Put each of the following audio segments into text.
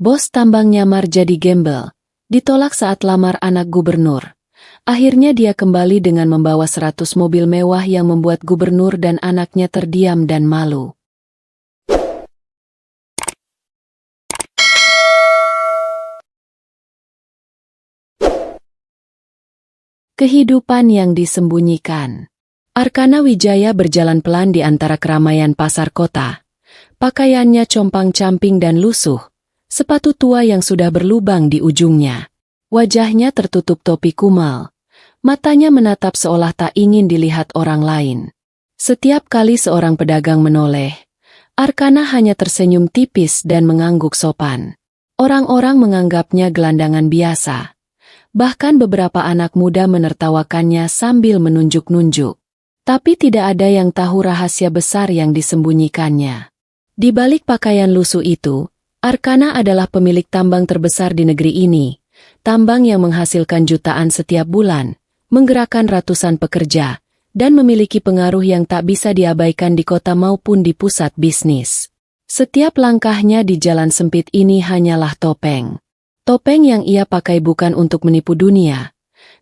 Bos tambang nyamar jadi gembel, ditolak saat lamar anak gubernur. Akhirnya dia kembali dengan membawa 100 mobil mewah yang membuat gubernur dan anaknya terdiam dan malu. Kehidupan yang disembunyikan. Arkana Wijaya berjalan pelan di antara keramaian pasar kota. Pakaiannya compang-camping dan lusuh, sepatu tua yang sudah berlubang di ujungnya. Wajahnya tertutup topi kumal. Matanya menatap seolah tak ingin dilihat orang lain. Setiap kali seorang pedagang menoleh, Arkana hanya tersenyum tipis dan mengangguk sopan. Orang-orang menganggapnya gelandangan biasa. Bahkan beberapa anak muda menertawakannya sambil menunjuk-nunjuk. Tapi tidak ada yang tahu rahasia besar yang disembunyikannya. Di balik pakaian lusuh itu, Arkana adalah pemilik tambang terbesar di negeri ini. Tambang yang menghasilkan jutaan setiap bulan, menggerakkan ratusan pekerja, dan memiliki pengaruh yang tak bisa diabaikan di kota maupun di pusat bisnis. Setiap langkahnya di jalan sempit ini hanyalah topeng. Topeng yang ia pakai bukan untuk menipu dunia,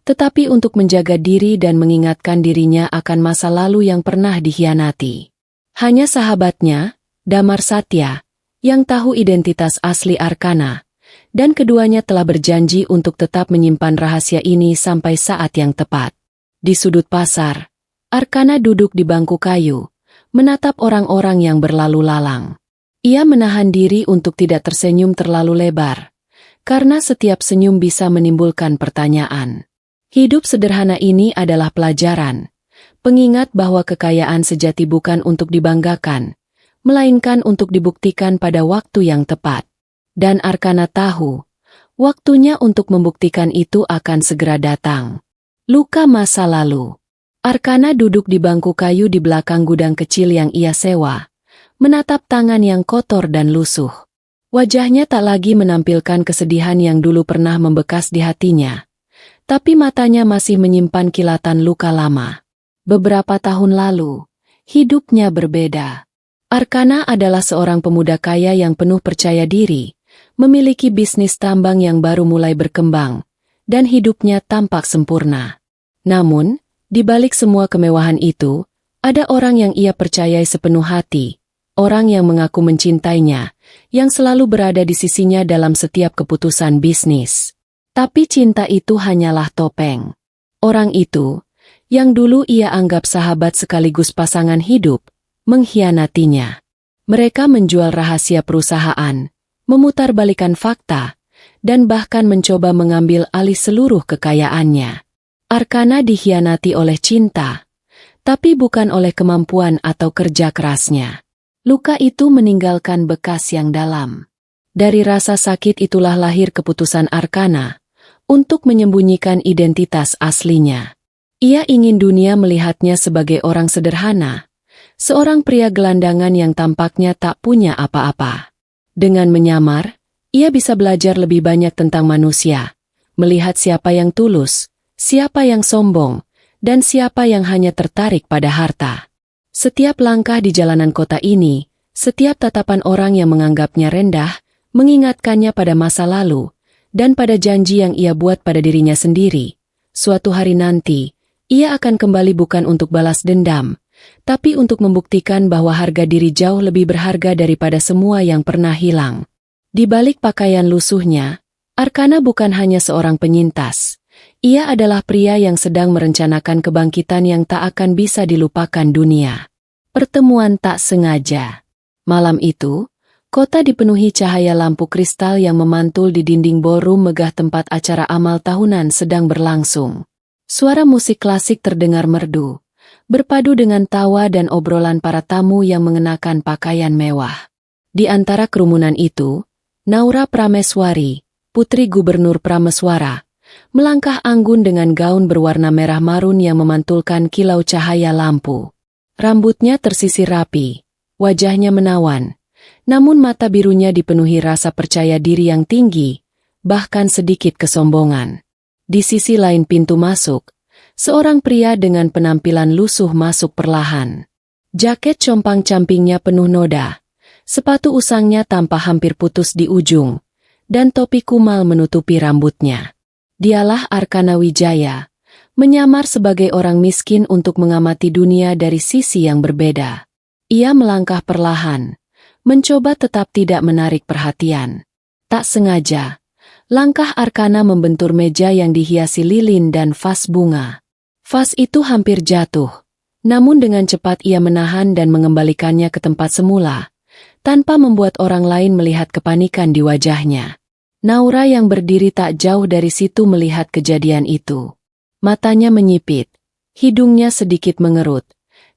tetapi untuk menjaga diri dan mengingatkan dirinya akan masa lalu yang pernah dikhianati. Hanya sahabatnya, Damar Satya, yang tahu identitas asli Arkana, dan keduanya telah berjanji untuk tetap menyimpan rahasia ini sampai saat yang tepat. Di sudut pasar, Arkana duduk di bangku kayu, menatap orang-orang yang berlalu lalang. Ia menahan diri untuk tidak tersenyum terlalu lebar, karena setiap senyum bisa menimbulkan pertanyaan. Hidup sederhana ini adalah pelajaran, pengingat bahwa kekayaan sejati bukan untuk dibanggakan, melainkan untuk dibuktikan pada waktu yang tepat. Dan Arkana tahu, waktunya untuk membuktikan itu akan segera datang. Luka masa lalu. Arkana duduk di bangku kayu di belakang gudang kecil yang ia sewa, menatap tangan yang kotor dan lusuh. Wajahnya tak lagi menampilkan kesedihan yang dulu pernah membekas di hatinya, tapi matanya masih menyimpan kilatan luka lama. Beberapa tahun lalu, hidupnya berbeda. Arkana adalah seorang pemuda kaya yang penuh percaya diri, memiliki bisnis tambang yang baru mulai berkembang, dan hidupnya tampak sempurna. Namun, di balik semua kemewahan itu, ada orang yang ia percayai sepenuh hati, orang yang mengaku mencintainya, yang selalu berada di sisinya dalam setiap keputusan bisnis. Tapi cinta itu hanyalah topeng. Orang itu, yang dulu ia anggap sahabat sekaligus pasangan hidup, mengkhianatinya. Mereka menjual rahasia perusahaan, memutarbalikan fakta, dan bahkan mencoba mengambil alih seluruh kekayaannya. Arkana dikhianati oleh cinta, tapi bukan oleh kemampuan atau kerja kerasnya. Luka itu meninggalkan bekas yang dalam. Dari rasa sakit itulah lahir keputusan Arkana untuk menyembunyikan identitas aslinya. Ia ingin dunia melihatnya sebagai orang sederhana, seorang pria gelandangan yang tampaknya tak punya apa-apa. Dengan menyamar, ia bisa belajar lebih banyak tentang manusia, melihat siapa yang tulus, siapa yang sombong, dan siapa yang hanya tertarik pada harta. Setiap langkah di jalanan kota ini, setiap tatapan orang yang menganggapnya rendah, mengingatkannya pada masa lalu, dan pada janji yang ia buat pada dirinya sendiri. Suatu hari nanti, ia akan kembali bukan untuk balas dendam, tapi untuk membuktikan bahwa harga diri jauh lebih berharga daripada semua yang pernah hilang. Di balik pakaian lusuhnya, Arkana bukan hanya seorang penyintas. Ia adalah pria yang sedang merencanakan kebangkitan yang tak akan bisa dilupakan dunia. Pertemuan tak sengaja. Malam itu, kota dipenuhi cahaya lampu kristal yang memantul di dinding ballroom megah tempat acara amal tahunan sedang berlangsung. Suara musik klasik terdengar merdu, berpadu dengan tawa dan obrolan para tamu yang mengenakan pakaian mewah. Di antara kerumunan itu, Naura Prameswari, putri Gubernur Prameswara, melangkah anggun dengan gaun berwarna merah marun yang memantulkan kilau cahaya lampu. Rambutnya tersisir rapi, wajahnya menawan, namun mata birunya dipenuhi rasa percaya diri yang tinggi, bahkan sedikit kesombongan. Di sisi lain pintu masuk, seorang pria dengan penampilan lusuh masuk perlahan. Jaket compang-campingnya penuh noda, sepatu usangnya tampak hampir putus di ujung, dan topi kumal menutupi rambutnya. Dialah Arkana Wijaya, menyamar sebagai orang miskin untuk mengamati dunia dari sisi yang berbeda. Ia melangkah perlahan, mencoba tetap tidak menarik perhatian. Tak sengaja, langkah Arkana membentur meja yang dihiasi lilin dan vas bunga. Vas itu hampir jatuh, namun dengan cepat ia menahan dan mengembalikannya ke tempat semula, tanpa membuat orang lain melihat kepanikan di wajahnya. Naura yang berdiri tak jauh dari situ melihat kejadian itu. Matanya menyipit, hidungnya sedikit mengerut,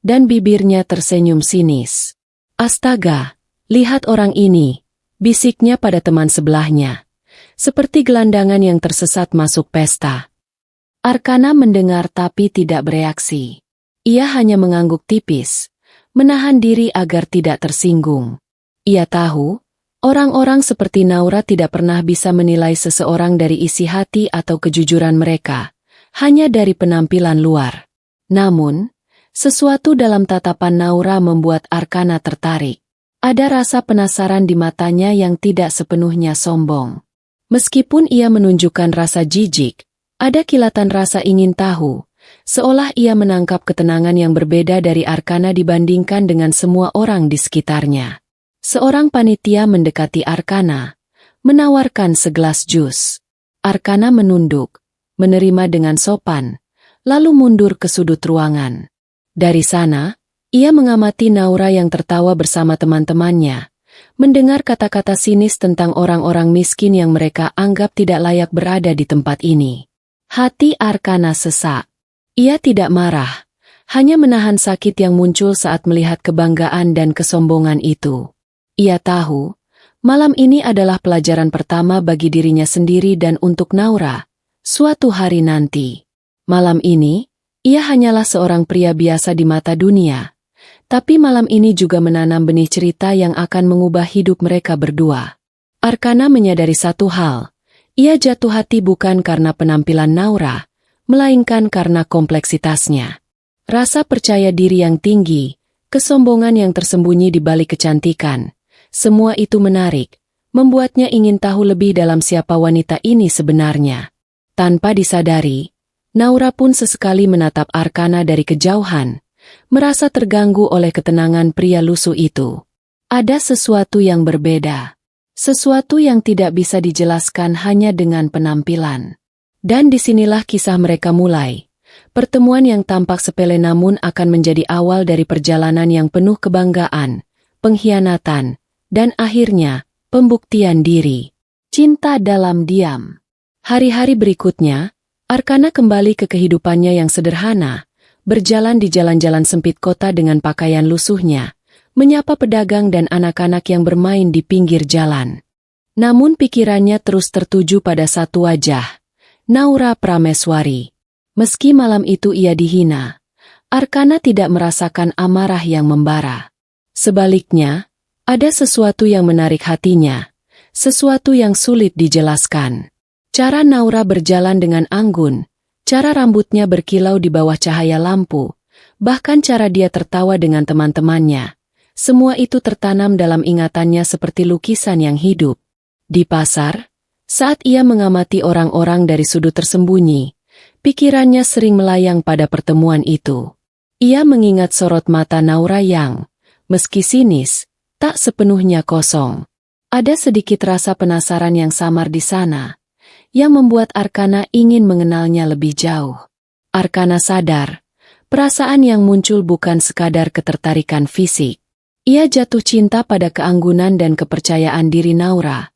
dan bibirnya tersenyum sinis. "Astaga, lihat orang ini," bisiknya pada teman sebelahnya. Seperti gelandangan yang tersesat masuk pesta. Arkana mendengar tapi tidak bereaksi. Ia hanya mengangguk tipis, menahan diri agar tidak tersinggung. Ia tahu, orang-orang seperti Naura tidak pernah bisa menilai seseorang dari isi hati atau kejujuran mereka, hanya dari penampilan luar. Namun, sesuatu dalam tatapan Naura membuat Arkana tertarik. Ada rasa penasaran di matanya yang tidak sepenuhnya sombong. Meskipun ia menunjukkan rasa jijik, ada kilatan rasa ingin tahu, seolah ia menangkap ketenangan yang berbeda dari Arkana dibandingkan dengan semua orang di sekitarnya. Seorang panitia mendekati Arkana, menawarkan segelas jus. Arkana menunduk, menerima dengan sopan, lalu mundur ke sudut ruangan. Dari sana, ia mengamati Naura yang tertawa bersama teman-temannya, mendengar kata-kata sinis tentang orang-orang miskin yang mereka anggap tidak layak berada di tempat ini. Hati Arkana sesak. Ia tidak marah, hanya menahan sakit yang muncul saat melihat kebanggaan dan kesombongan itu. Ia tahu, malam ini adalah pelajaran pertama bagi dirinya sendiri dan untuk Naura, suatu hari nanti. Malam ini, ia hanyalah seorang pria biasa di mata dunia. Tapi malam ini juga menanam benih cerita yang akan mengubah hidup mereka berdua. Arkana menyadari satu hal, ia jatuh hati bukan karena penampilan Naura, melainkan karena kompleksitasnya. Rasa percaya diri yang tinggi, kesombongan yang tersembunyi di balik kecantikan, semua itu menarik, membuatnya ingin tahu lebih dalam siapa wanita ini sebenarnya. Tanpa disadari, Naura pun sesekali menatap Arkana dari kejauhan, merasa terganggu oleh ketenangan pria lusuh itu. Ada sesuatu yang berbeda, sesuatu yang tidak bisa dijelaskan hanya dengan penampilan. Dan disinilah kisah mereka mulai. Pertemuan yang tampak sepele namun akan menjadi awal dari perjalanan yang penuh kebanggaan, pengkhianatan, dan akhirnya, pembuktian diri. Cinta dalam diam. Hari-hari berikutnya, Arkana kembali ke kehidupannya yang sederhana, berjalan di jalan-jalan sempit kota dengan pakaian lusuhnya, menyapa pedagang dan anak-anak yang bermain di pinggir jalan. Namun pikirannya terus tertuju pada satu wajah, Naura Prameswari. Meski malam itu ia dihina, Arkana tidak merasakan amarah yang membara. Sebaliknya, ada sesuatu yang menarik hatinya, sesuatu yang sulit dijelaskan. Cara Naura berjalan dengan anggun, cara rambutnya berkilau di bawah cahaya lampu, bahkan cara dia tertawa dengan teman-temannya. Semua itu tertanam dalam ingatannya seperti lukisan yang hidup. Di pasar, saat ia mengamati orang-orang dari sudut tersembunyi, pikirannya sering melayang pada pertemuan itu. Ia mengingat sorot mata Naura yang, meski sinis, tak sepenuhnya kosong. Ada sedikit rasa penasaran yang samar di sana, yang membuat Arkana ingin mengenalnya lebih jauh. Arkana sadar, perasaan yang muncul bukan sekadar ketertarikan fisik. Ia jatuh cinta pada keanggunan dan kepercayaan diri Naura,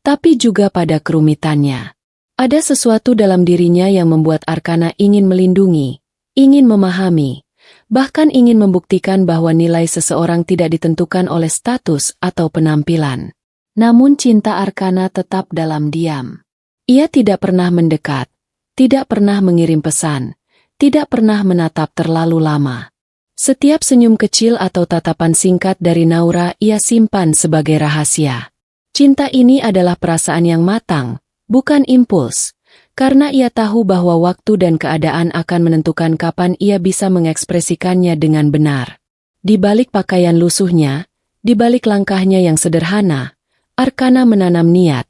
tapi juga pada kerumitannya. Ada sesuatu dalam dirinya yang membuat Arkana ingin melindungi, ingin memahami, bahkan ingin membuktikan bahwa nilai seseorang tidak ditentukan oleh status atau penampilan. Namun cinta Arkana tetap dalam diam. Ia tidak pernah mendekat, tidak pernah mengirim pesan, tidak pernah menatap terlalu lama. Setiap senyum kecil atau tatapan singkat dari Naura ia simpan sebagai rahasia. Cinta ini adalah perasaan yang matang, bukan impuls. Karena ia tahu bahwa waktu dan keadaan akan menentukan kapan ia bisa mengekspresikannya dengan benar. Di balik pakaian lusuhnya, di balik langkahnya yang sederhana, Arkana menanam niat,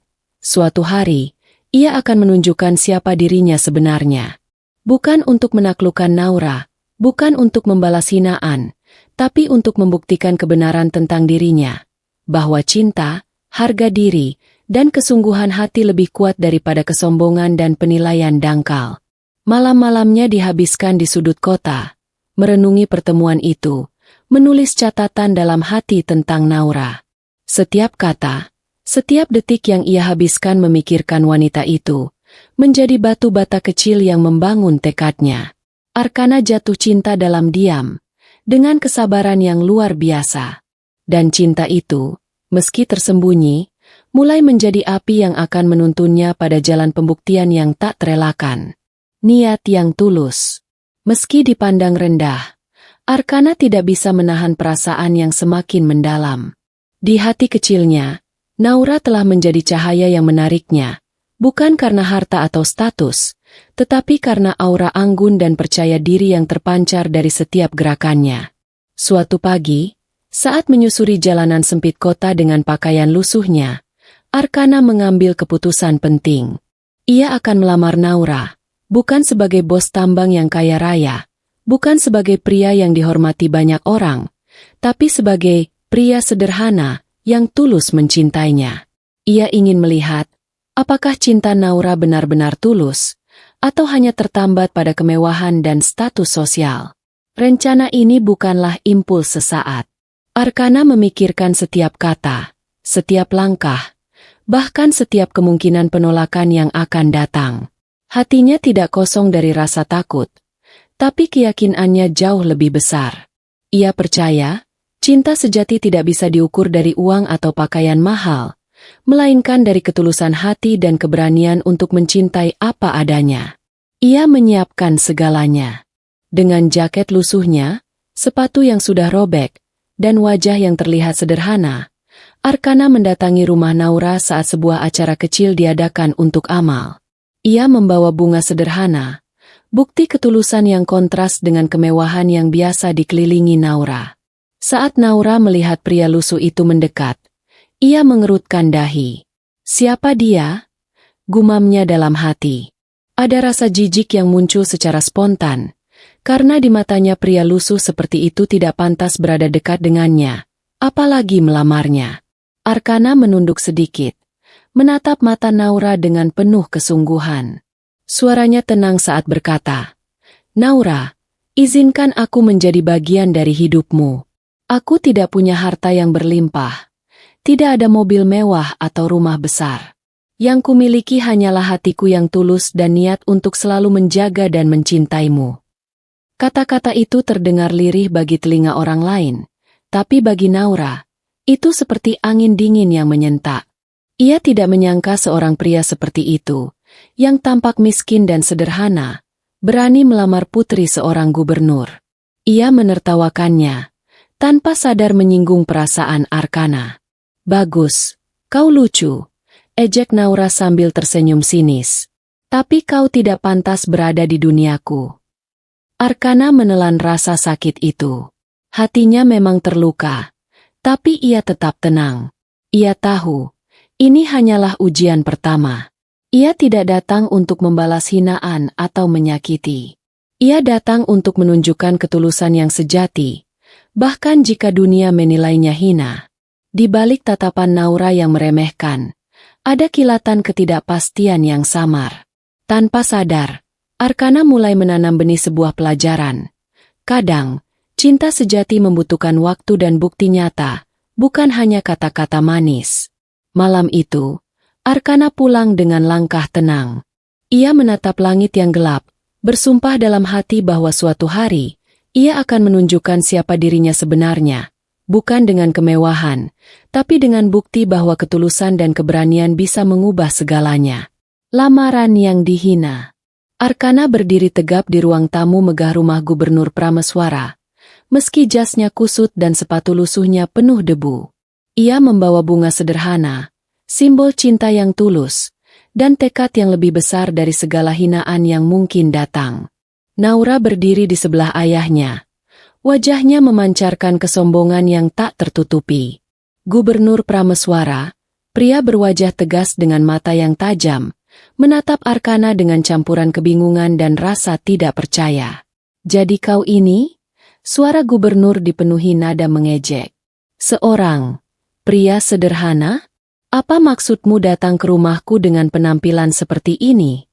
Suatu hari, ia akan menunjukkan siapa dirinya sebenarnya. Bukan untuk menaklukkan Naura, bukan untuk membalas hinaan, tapi untuk membuktikan kebenaran tentang dirinya. Bahwa cinta, harga diri, dan kesungguhan hati lebih kuat daripada kesombongan dan penilaian dangkal. Malam-malamnya dihabiskan di sudut kota, merenungi pertemuan itu, menulis catatan dalam hati tentang Naura. Setiap kata, setiap detik yang ia habiskan memikirkan wanita itu, menjadi batu bata kecil yang membangun tekadnya. Arkana jatuh cinta dalam diam, dengan kesabaran yang luar biasa. Dan cinta itu, meski tersembunyi, mulai menjadi api yang akan menuntunnya pada jalan pembuktian yang tak terelakkan. Niat yang tulus. Meski dipandang rendah, Arkana tidak bisa menahan perasaan yang semakin mendalam. Di hati kecilnya, Naura telah menjadi cahaya yang menariknya, bukan karena harta atau status, tetapi karena aura anggun dan percaya diri yang terpancar dari setiap gerakannya. Suatu pagi, saat menyusuri jalanan sempit kota dengan pakaian lusuhnya, Arkana mengambil keputusan penting. Ia akan melamar Naura, bukan sebagai bos tambang yang kaya raya, bukan sebagai pria yang dihormati banyak orang, tapi sebagai pria sederhana yang tulus mencintainya. Ia ingin melihat, apakah cinta Naura benar-benar tulus, atau hanya tertambat pada kemewahan dan status sosial. Rencana ini bukanlah impuls sesaat. Arkana memikirkan setiap kata, setiap langkah, bahkan setiap kemungkinan penolakan yang akan datang. Hatinya tidak kosong dari rasa takut, tapi keyakinannya jauh lebih besar. Ia percaya, cinta sejati tidak bisa diukur dari uang atau pakaian mahal, melainkan dari ketulusan hati dan keberanian untuk mencintai apa adanya. Ia menyiapkan segalanya. Dengan jaket lusuhnya, sepatu yang sudah robek, dan wajah yang terlihat sederhana, Arkana mendatangi rumah Naura saat sebuah acara kecil diadakan untuk amal. Ia membawa bunga sederhana, bukti ketulusan yang kontras dengan kemewahan yang biasa dikelilingi Naura. Saat Naura melihat pria lusuh itu mendekat, ia mengerutkan dahi. Siapa dia? Gumamnya dalam hati. Ada rasa jijik yang muncul secara spontan, karena di matanya pria lusuh seperti itu tidak pantas berada dekat dengannya, apalagi melamarnya. Arkana menunduk sedikit, menatap mata Naura dengan penuh kesungguhan. Suaranya tenang saat berkata, "Naura, izinkan aku menjadi bagian dari hidupmu. Aku tidak punya harta yang berlimpah, tidak ada mobil mewah atau rumah besar. Yang kumiliki hanyalah hatiku yang tulus dan niat untuk selalu menjaga dan mencintaimu." Kata-kata itu terdengar lirih bagi telinga orang lain, tapi bagi Naura, itu seperti angin dingin yang menyentak. Ia tidak menyangka seorang pria seperti itu, yang tampak miskin dan sederhana, berani melamar putri seorang gubernur. Ia menertawakannya, tanpa sadar menyinggung perasaan Arkana. "Bagus, kau lucu," ejek Naura sambil tersenyum sinis. "Tapi kau tidak pantas berada di duniaku." Arkana menelan rasa sakit itu. Hatinya memang terluka, tapi ia tetap tenang. Ia tahu, ini hanyalah ujian pertama. Ia tidak datang untuk membalas hinaan atau menyakiti. Ia datang untuk menunjukkan ketulusan yang sejati, bahkan jika dunia menilainya hina. Di balik tatapan Naura yang meremehkan, ada kilatan ketidakpastian yang samar. Tanpa sadar, Arkana mulai menanam benih sebuah pelajaran. Kadang, cinta sejati membutuhkan waktu dan bukti nyata, bukan hanya kata-kata manis. Malam itu, Arkana pulang dengan langkah tenang. Ia menatap langit yang gelap, bersumpah dalam hati bahwa suatu hari, ia akan menunjukkan siapa dirinya sebenarnya, bukan dengan kemewahan, tapi dengan bukti bahwa ketulusan dan keberanian bisa mengubah segalanya. Lamaran yang dihina. Arkana berdiri tegap di ruang tamu megah rumah Gubernur Prameswara, meski jasnya kusut dan sepatu lusuhnya penuh debu. Ia membawa bunga sederhana, simbol cinta yang tulus, dan tekad yang lebih besar dari segala hinaan yang mungkin datang. Naura berdiri di sebelah ayahnya. Wajahnya memancarkan kesombongan yang tak tertutupi. "Gubernur Prameswara, Pria berwajah tegas dengan mata yang tajam, menatap Arkana dengan campuran kebingungan dan rasa tidak percaya. Jadi kau ini? Suara gubernur dipenuhi nada mengejek. Seorang pria sederhana? Apa maksudmu datang ke rumahku dengan penampilan seperti ini?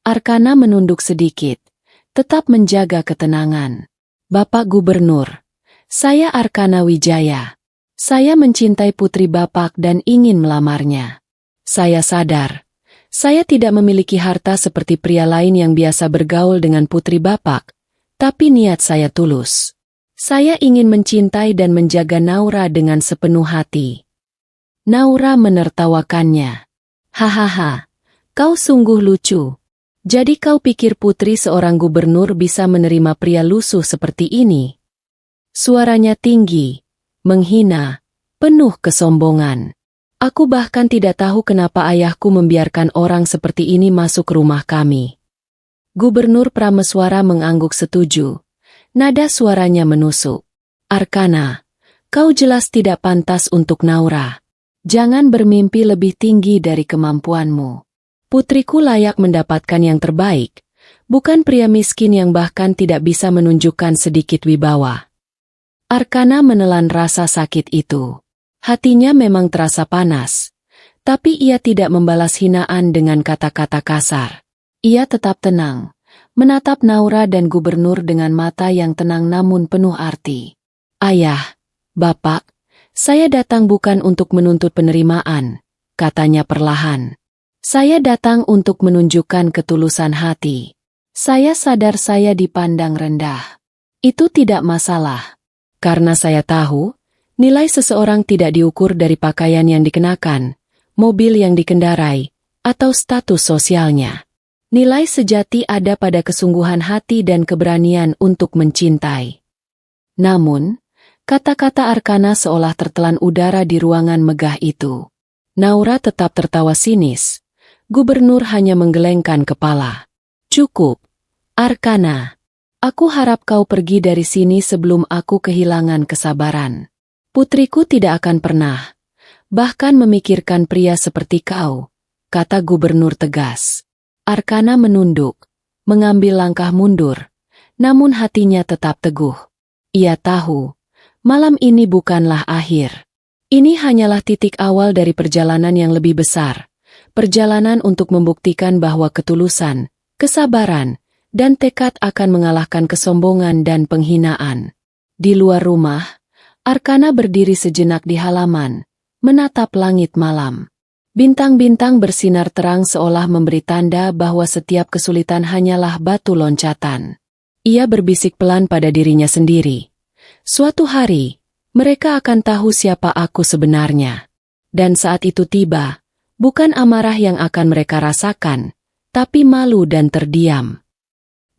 Arkana menunduk sedikit, tetap menjaga ketenangan. Bapak Gubernur, saya Arkana Wijaya. Saya mencintai putri Bapak dan ingin melamarnya. Saya sadar, saya tidak memiliki harta seperti pria lain yang biasa bergaul dengan putri Bapak, tapi niat saya tulus. Saya ingin mencintai dan menjaga Naura dengan sepenuh hati. Naura menertawakannya. Hahaha, kau sungguh lucu. Jadi kau pikir putri seorang gubernur bisa menerima pria lusuh seperti ini? Suaranya tinggi, menghina, penuh kesombongan. Aku bahkan tidak tahu kenapa ayahku membiarkan orang seperti ini masuk ke rumah kami. Gubernur Prameswara mengangguk setuju. Nada suaranya menusuk. Arkana, kau jelas tidak pantas untuk Naura. Jangan bermimpi lebih tinggi dari kemampuanmu. Putriku layak mendapatkan yang terbaik, bukan pria miskin yang bahkan tidak bisa menunjukkan sedikit wibawa. Arkana menelan rasa sakit itu. Hatinya memang terasa panas, tapi ia tidak membalas hinaan dengan kata-kata kasar. Ia tetap tenang, menatap Naura dan gubernur dengan mata yang tenang namun penuh arti. Ayah, Bapak, saya datang bukan untuk menuntut penerimaan, katanya perlahan. Saya datang untuk menunjukkan ketulusan hati. Saya sadar saya dipandang rendah. Itu tidak masalah. Karena saya tahu, nilai seseorang tidak diukur dari pakaian yang dikenakan, mobil yang dikendarai, atau status sosialnya. Nilai sejati ada pada kesungguhan hati dan keberanian untuk mencintai. Namun, kata-kata Arkana seolah tertelan udara di ruangan megah itu. Naura tetap tertawa sinis. Gubernur hanya menggelengkan kepala. Cukup, Arkana. Aku harap kau pergi dari sini sebelum aku kehilangan kesabaran. Putriku tidak akan pernah, bahkan memikirkan pria seperti kau, kata gubernur tegas. Arkana menunduk, mengambil langkah mundur, namun hatinya tetap teguh. Ia tahu, malam ini bukanlah akhir. Ini hanyalah titik awal dari perjalanan yang lebih besar. Perjalanan untuk membuktikan bahwa ketulusan, kesabaran, dan tekad akan mengalahkan kesombongan dan penghinaan. Di luar rumah, Arkana berdiri sejenak di halaman, menatap langit malam. Bintang-bintang bersinar terang seolah memberi tanda bahwa setiap kesulitan hanyalah batu loncatan. Ia berbisik pelan pada dirinya sendiri. Suatu hari, mereka akan tahu siapa aku sebenarnya. Dan saat itu tiba, bukan amarah yang akan mereka rasakan, tapi malu dan terdiam.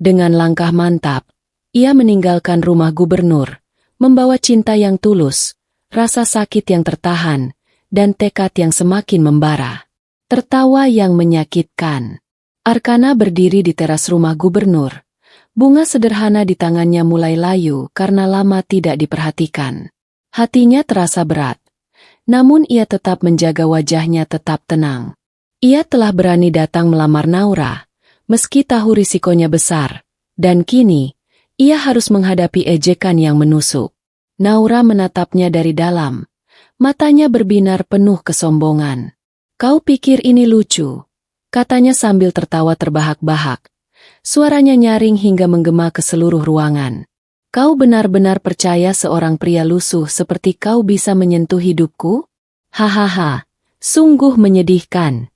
Dengan langkah mantap, ia meninggalkan rumah gubernur, membawa cinta yang tulus, rasa sakit yang tertahan, dan tekad yang semakin membara. Tertawa yang menyakitkan. Arkana berdiri di teras rumah gubernur. Bunga sederhana di tangannya mulai layu karena lama tidak diperhatikan. Hatinya terasa berat. Namun ia tetap menjaga wajahnya tetap tenang. Ia telah berani datang melamar Naura, meski tahu risikonya besar. Dan kini, ia harus menghadapi ejekan yang menusuk. Naura menatapnya dari dalam. Matanya berbinar penuh kesombongan. Kau pikir ini lucu? Katanya sambil tertawa terbahak-bahak. Suaranya nyaring hingga menggema ke seluruh ruangan. Kau benar-benar percaya seorang pria lusuh seperti kau bisa menyentuh hidupku? Hahaha, sungguh menyedihkan.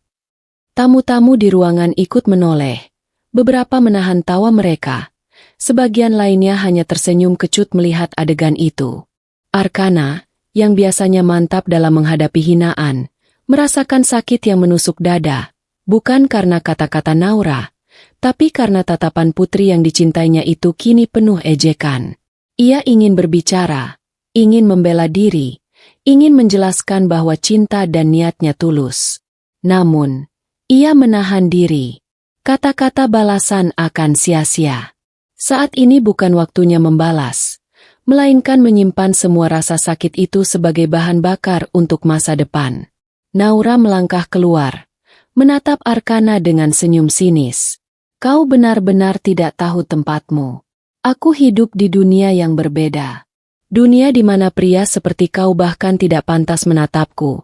Tamu-tamu di ruangan ikut menoleh. Beberapa menahan tawa mereka. Sebagian lainnya hanya tersenyum kecut melihat adegan itu. Arkana, yang biasanya mantap dalam menghadapi hinaan, merasakan sakit yang menusuk dada, bukan karena kata-kata Naura, tapi karena tatapan putri yang dicintainya itu kini penuh ejekan. Ia ingin berbicara, ingin membela diri, ingin menjelaskan bahwa cinta dan niatnya tulus. Namun, ia menahan diri. Kata-kata balasan akan sia-sia. Saat ini bukan waktunya membalas, melainkan menyimpan semua rasa sakit itu sebagai bahan bakar untuk masa depan. Naura melangkah keluar, menatap Arkana dengan senyum sinis. Kau benar-benar tidak tahu tempatmu. Aku hidup di dunia yang berbeda. Dunia di mana pria seperti kau bahkan tidak pantas menatapku.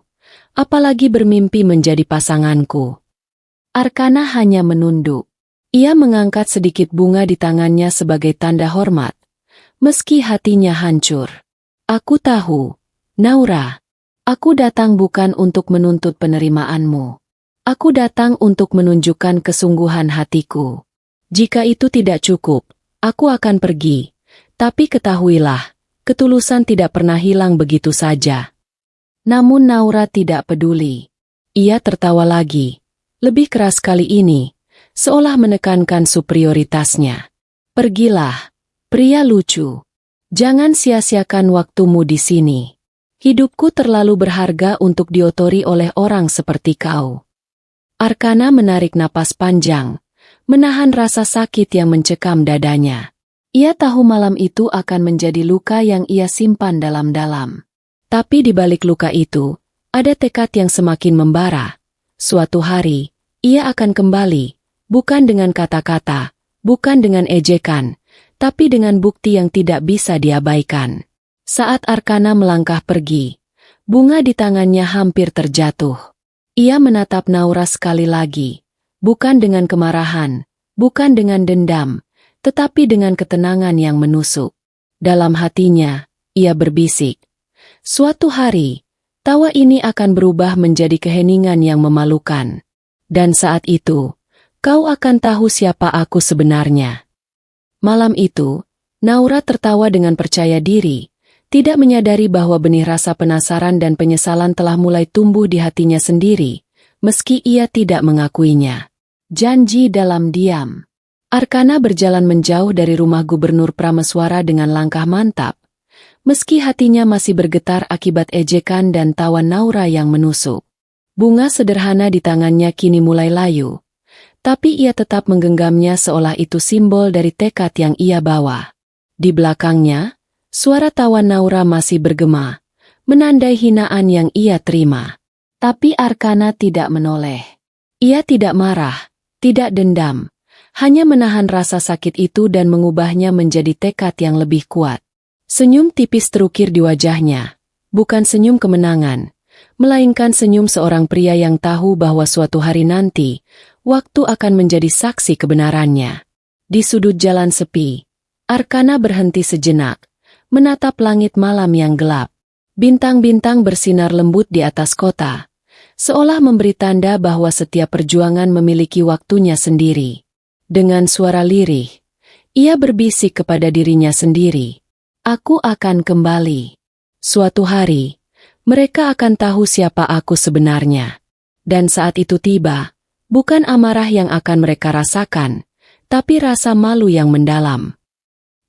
Apalagi bermimpi menjadi pasanganku. Arkana hanya menunduk. Ia mengangkat sedikit bunga di tangannya sebagai tanda hormat. Meski hatinya hancur. Aku tahu, Naura. Aku datang bukan untuk menuntut penerimaanmu. Aku datang untuk menunjukkan kesungguhan hatiku. Jika itu tidak cukup, aku akan pergi. Tapi ketahuilah, ketulusan tidak pernah hilang begitu saja. Namun Naura tidak peduli. Ia tertawa lagi. Lebih keras kali ini, seolah menekankan superioritasnya. Pergilah, pria lucu. Jangan sia-siakan waktumu di sini. Hidupku terlalu berharga untuk diotori oleh orang seperti kau. Arkana menarik napas panjang, menahan rasa sakit yang mencekam dadanya. Ia tahu malam itu akan menjadi luka yang ia simpan dalam-dalam. Tapi di balik luka itu, ada tekad yang semakin membara. Suatu hari, ia akan kembali, bukan dengan kata-kata, bukan dengan ejekan, tapi dengan bukti yang tidak bisa diabaikan. Saat Arkana melangkah pergi, bunga di tangannya hampir terjatuh. Ia menatap Naura sekali lagi, bukan dengan kemarahan, bukan dengan dendam, tetapi dengan ketenangan yang menusuk. Dalam hatinya, ia berbisik. Suatu hari, tawa ini akan berubah menjadi keheningan yang memalukan. Dan saat itu, kau akan tahu siapa aku sebenarnya. Malam itu, Naura tertawa dengan percaya diri, tidak menyadari bahwa benih rasa penasaran dan penyesalan telah mulai tumbuh di hatinya sendiri, meski ia tidak mengakuinya. Janji dalam diam. Arkana berjalan menjauh dari rumah Gubernur Prameswara dengan langkah mantap, meski hatinya masih bergetar akibat ejekan dan tawa Naura yang menusuk. Bunga sederhana di tangannya kini mulai layu, tapi ia tetap menggenggamnya seolah itu simbol dari tekad yang ia bawa. Di belakangnya, suara tawa Naura masih bergema, menandai hinaan yang ia terima. Tapi Arkana tidak menoleh. Ia tidak marah, tidak dendam, hanya menahan rasa sakit itu dan mengubahnya menjadi tekad yang lebih kuat. Senyum tipis terukir di wajahnya, bukan senyum kemenangan, melainkan senyum seorang pria yang tahu bahwa suatu hari nanti, waktu akan menjadi saksi kebenarannya. Di sudut jalan sepi, Arkana berhenti sejenak, menatap langit malam yang gelap. Bintang-bintang bersinar lembut di atas kota, seolah memberi tanda bahwa setiap perjuangan memiliki waktunya sendiri. Dengan suara lirih, ia berbisik kepada dirinya sendiri, "Aku akan kembali. Suatu hari, mereka akan tahu siapa aku sebenarnya." Dan saat itu tiba, bukan amarah yang akan mereka rasakan, tapi rasa malu yang mendalam.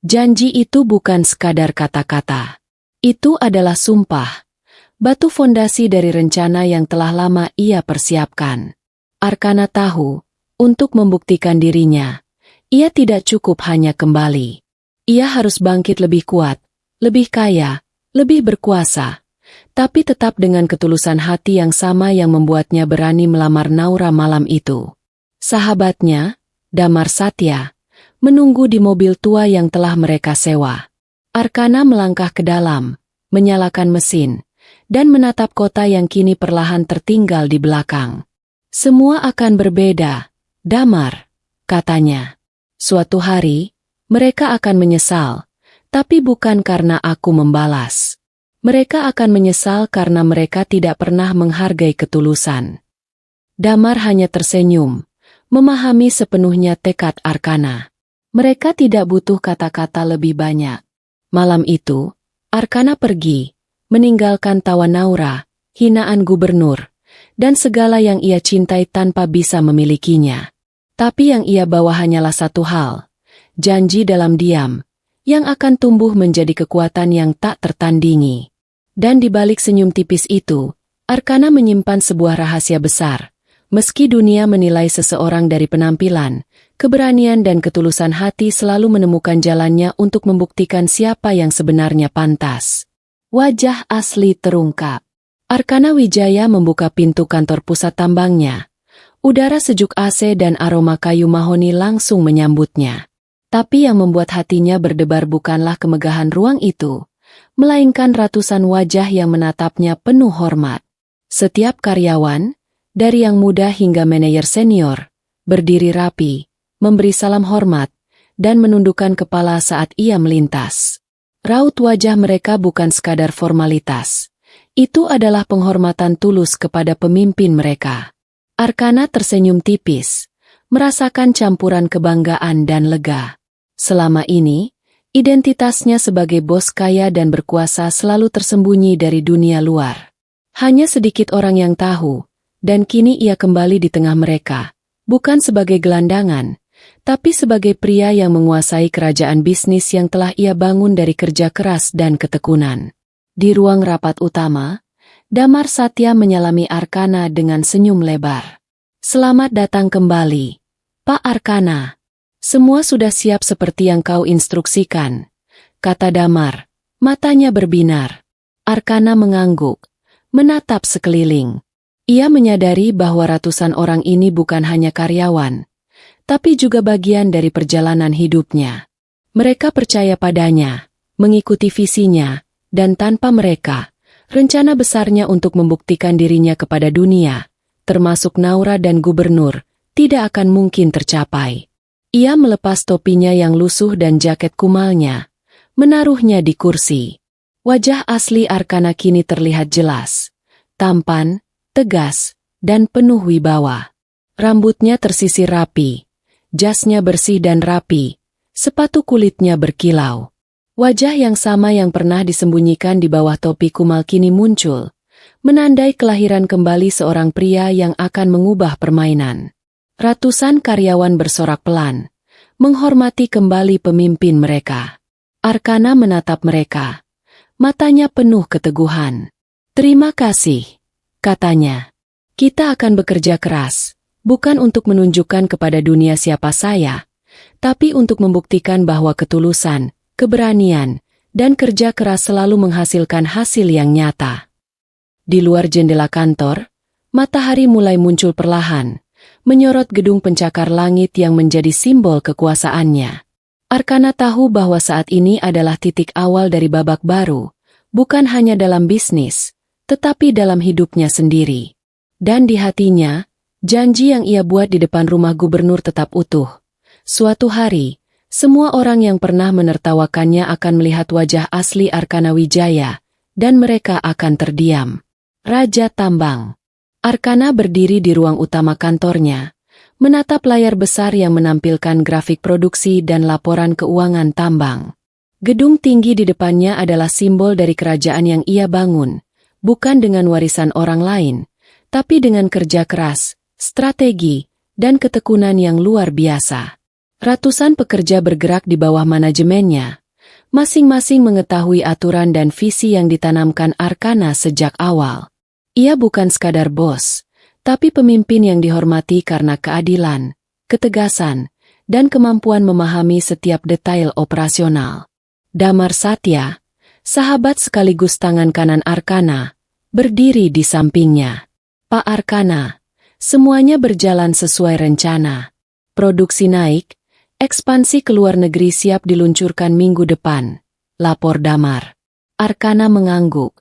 Janji itu bukan sekadar kata-kata. Itu adalah sumpah, batu fondasi dari rencana yang telah lama ia persiapkan. Arkana tahu, untuk membuktikan dirinya, ia tidak cukup hanya kembali. Ia harus bangkit lebih kuat, lebih kaya, lebih berkuasa, tapi tetap dengan ketulusan hati yang sama yang membuatnya berani melamar Naura malam itu. Sahabatnya, Damar Satya, menunggu di mobil tua yang telah mereka sewa. Arkana melangkah ke dalam, menyalakan mesin, dan menatap kota yang kini perlahan tertinggal di belakang. "Semua akan berbeda, Damar," katanya. "Suatu hari, mereka akan menyesal, tapi bukan karena aku membalas. Mereka akan menyesal karena mereka tidak pernah menghargai ketulusan." Damar hanya tersenyum, memahami sepenuhnya tekad Arkana. Mereka tidak butuh kata-kata lebih banyak. Malam itu, Arkana pergi, meninggalkan tawa Naura, hinaan gubernur, dan segala yang ia cintai tanpa bisa memilikinya. Tapi yang ia bawa hanyalah satu hal, janji dalam diam, yang akan tumbuh menjadi kekuatan yang tak tertandingi. Dan di balik senyum tipis itu, Arkana menyimpan sebuah rahasia besar. Meski dunia menilai seseorang dari penampilan, keberanian dan ketulusan hati selalu menemukan jalannya untuk membuktikan siapa yang sebenarnya pantas. Wajah asli terungkap. Arkana Wijaya membuka pintu kantor pusat tambangnya. Udara sejuk AC dan aroma kayu mahoni langsung menyambutnya. Tapi yang membuat hatinya berdebar bukanlah kemegahan ruang itu, melainkan ratusan wajah yang menatapnya penuh hormat. Setiap karyawan, dari yang muda hingga manajer senior, berdiri rapi, memberi salam hormat, dan menundukkan kepala saat ia melintas. Raut wajah mereka bukan sekadar formalitas. Itu adalah penghormatan tulus kepada pemimpin mereka. Arkana tersenyum tipis, merasakan campuran kebanggaan dan lega. Selama ini, identitasnya sebagai bos kaya dan berkuasa selalu tersembunyi dari dunia luar. Hanya sedikit orang yang tahu, dan kini ia kembali di tengah mereka, bukan sebagai gelandangan, tapi sebagai pria yang menguasai kerajaan bisnis yang telah ia bangun dari kerja keras dan ketekunan. Di ruang rapat utama, Damar Satya menyalami Arkana dengan senyum lebar. "Selamat datang kembali, Pak Arkana. Semua sudah siap seperti yang kau instruksikan," kata Damar, matanya berbinar. Arkana mengangguk, menatap sekeliling. Ia menyadari bahwa ratusan orang ini bukan hanya karyawan, tapi juga bagian dari perjalanan hidupnya. Mereka percaya padanya, mengikuti visinya, dan tanpa mereka, rencana besarnya untuk membuktikan dirinya kepada dunia, termasuk Naura dan gubernur, tidak akan mungkin tercapai. Ia melepas topinya yang lusuh dan jaket kumalnya, menaruhnya di kursi. Wajah asli Arkana kini terlihat jelas, tampan, tegas, dan penuh wibawa. Rambutnya tersisir rapi, jasnya bersih dan rapi, sepatu kulitnya berkilau. Wajah yang sama yang pernah disembunyikan di bawah topi kumal kini muncul, menandai kelahiran kembali seorang pria yang akan mengubah permainan. Ratusan karyawan bersorak pelan, menghormati kembali pemimpin mereka. Arkana menatap mereka, matanya penuh keteguhan. "Terima kasih," katanya. "Kita akan bekerja keras, bukan untuk menunjukkan kepada dunia siapa saya, tapi untuk membuktikan bahwa ketulusan, keberanian, dan kerja keras selalu menghasilkan hasil yang nyata." Di luar jendela kantor, matahari mulai muncul perlahan, menyorot gedung pencakar langit yang menjadi simbol kekuasaannya. Arkana tahu bahwa saat ini adalah titik awal dari babak baru, bukan hanya dalam bisnis, tetapi dalam hidupnya sendiri. Dan di hatinya, janji yang ia buat di depan rumah gubernur tetap utuh. Suatu hari, semua orang yang pernah menertawakannya akan melihat wajah asli Arkana Wijaya, dan mereka akan terdiam. Raja Tambang. Arkana berdiri di ruang utama kantornya, menatap layar besar yang menampilkan grafik produksi dan laporan keuangan tambang. Gedung tinggi di depannya adalah simbol dari kerajaan yang ia bangun, bukan dengan warisan orang lain, tapi dengan kerja keras, strategi, dan ketekunan yang luar biasa. Ratusan pekerja bergerak di bawah manajemennya, masing-masing mengetahui aturan dan visi yang ditanamkan Arkana sejak awal. Ia bukan sekadar bos, tapi pemimpin yang dihormati karena keadilan, ketegasan, dan kemampuan memahami setiap detail operasional. Damar Satya, sahabat sekaligus tangan kanan Arkana, berdiri di sampingnya. "Pak Arkana, semuanya berjalan sesuai rencana. Produksi naik, ekspansi ke luar negeri siap diluncurkan minggu depan," lapor Damar. Arkana mengangguk,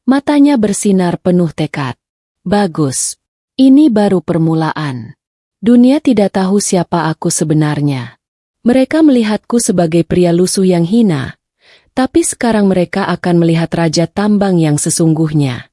matanya bersinar penuh tekad. "Bagus. Ini baru permulaan. Dunia tidak tahu siapa aku sebenarnya. Mereka melihatku sebagai pria lusuh yang hina, tapi sekarang mereka akan melihat raja tambang yang sesungguhnya."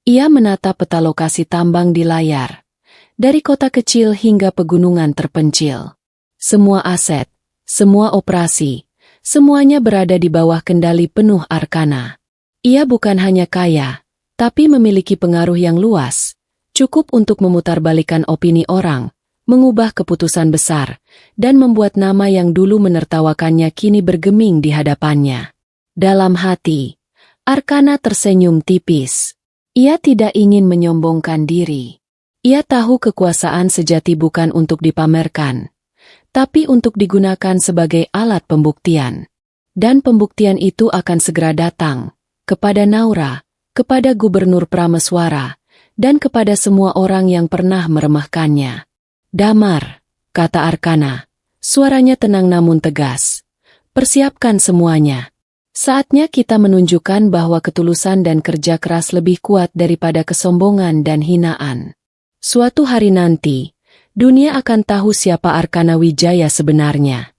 Ia menatap peta lokasi tambang di layar, dari kota kecil hingga pegunungan terpencil. Semua aset, semua operasi, semuanya berada di bawah kendali penuh Arkana. Ia bukan hanya kaya, tapi memiliki pengaruh yang luas, cukup untuk memutarbalikkan opini orang, mengubah keputusan besar, dan membuat nama yang dulu menertawakannya kini bergeming di hadapannya. Dalam hati, Arkana tersenyum tipis. Ia tidak ingin menyombongkan diri. Ia tahu kekuasaan sejati bukan untuk dipamerkan, tapi untuk digunakan sebagai alat pembuktian. Dan pembuktian itu akan segera datang, kepada Naura, kepada Gubernur Prameswara, dan kepada semua orang yang pernah meremehkannya. Damar, kata Arkana. Suaranya tenang namun tegas. Persiapkan semuanya. Saatnya kita menunjukkan bahwa ketulusan dan kerja keras lebih kuat daripada kesombongan dan hinaan. Suatu hari nanti, dunia akan tahu siapa Arkana Wijaya sebenarnya.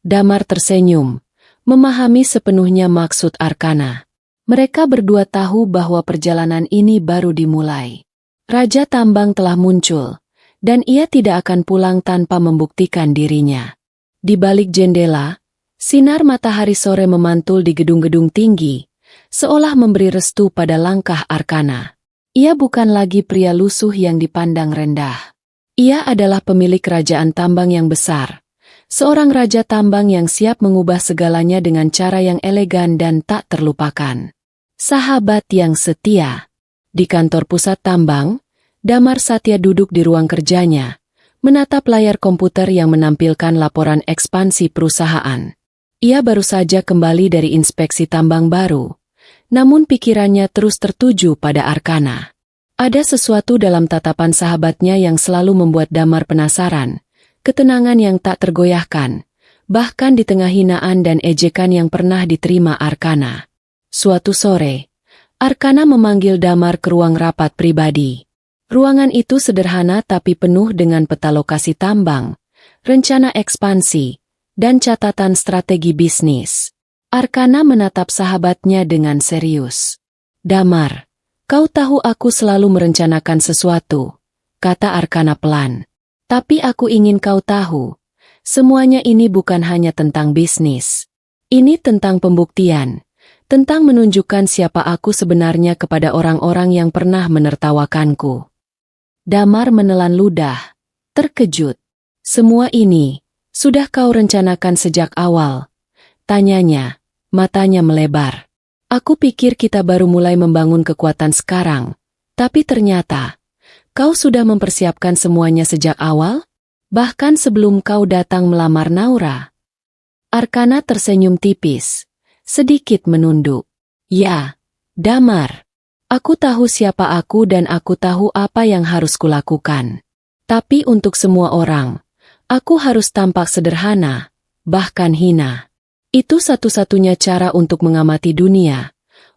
Damar tersenyum, memahami sepenuhnya maksud Arkana. Mereka berdua tahu bahwa perjalanan ini baru dimulai. Raja Tambang telah muncul, dan ia tidak akan pulang tanpa membuktikan dirinya. Di balik jendela, sinar matahari sore memantul di gedung-gedung tinggi, seolah memberi restu pada langkah Arkana. Ia bukan lagi pria lusuh yang dipandang rendah. Ia adalah pemilik kerajaan tambang yang besar. Seorang raja tambang yang siap mengubah segalanya dengan cara yang elegan dan tak terlupakan. Sahabat yang setia. Di kantor pusat tambang, Damar Satya duduk di ruang kerjanya, menatap layar komputer yang menampilkan laporan ekspansi perusahaan. Ia baru saja kembali dari inspeksi tambang baru, namun pikirannya terus tertuju pada Arkana. Ada sesuatu dalam tatapan sahabatnya yang selalu membuat Damar penasaran, ketenangan yang tak tergoyahkan, bahkan di tengah hinaan dan ejekan yang pernah diterima Arkana. Suatu sore, Arkana memanggil Damar ke ruang rapat pribadi. Ruangan itu sederhana tapi penuh dengan peta lokasi tambang, rencana ekspansi, dan catatan strategi bisnis. Arkana menatap sahabatnya dengan serius. Damar, kau tahu aku selalu merencanakan sesuatu, kata Arkana pelan. Tapi aku ingin kau tahu, semuanya ini bukan hanya tentang bisnis. Ini tentang pembuktian, tentang menunjukkan siapa aku sebenarnya kepada orang-orang yang pernah menertawakanku. Damar menelan ludah, terkejut. Semua ini, sudah kau rencanakan sejak awal? Tanyanya, matanya melebar. Aku pikir kita baru mulai membangun kekuatan sekarang, tapi ternyata, kau sudah mempersiapkan semuanya sejak awal? Bahkan sebelum kau datang melamar Naura. Arkana tersenyum tipis, sedikit menunduk. Ya, Damar. Aku tahu siapa aku dan aku tahu apa yang harus kulakukan. Tapi untuk semua orang, aku harus tampak sederhana, bahkan hina. Itu satu-satunya cara untuk mengamati dunia,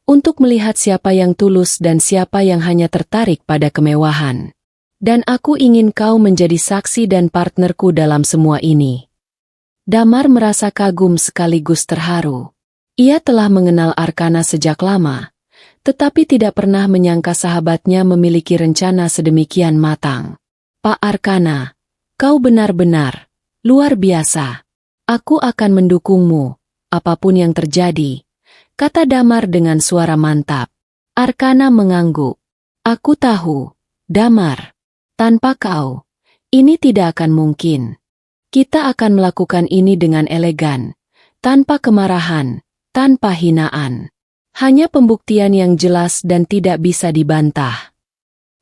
untuk melihat siapa yang tulus dan siapa yang hanya tertarik pada kemewahan. Dan aku ingin kau menjadi saksi dan partnerku dalam semua ini. Damar merasa kagum sekaligus terharu. Ia telah mengenal Arkana sejak lama, tetapi tidak pernah menyangka sahabatnya memiliki rencana sedemikian matang. Pak Arkana, kau benar-benar luar biasa. Aku akan mendukungmu, apapun yang terjadi, kata Damar dengan suara mantap. Arkana mengangguk. Aku tahu, Damar. Tanpa kau, ini tidak akan mungkin. Kita akan melakukan ini dengan elegan, tanpa kemarahan, tanpa hinaan. Hanya pembuktian yang jelas dan tidak bisa dibantah.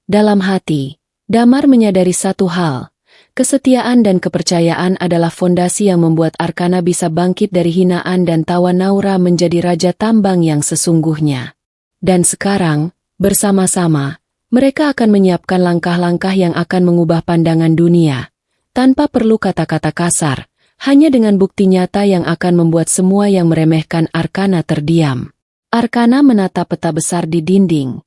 Dalam hati, Damar menyadari satu hal, kesetiaan dan kepercayaan adalah fondasi yang membuat Arkana bisa bangkit dari hinaan dan tawa Naura menjadi raja tambang yang sesungguhnya. Dan sekarang, bersama-sama, mereka akan menyiapkan langkah-langkah yang akan mengubah pandangan dunia, tanpa perlu kata-kata kasar, hanya dengan bukti nyata yang akan membuat semua yang meremehkan Arkana terdiam. Arkana menatap peta besar di dinding,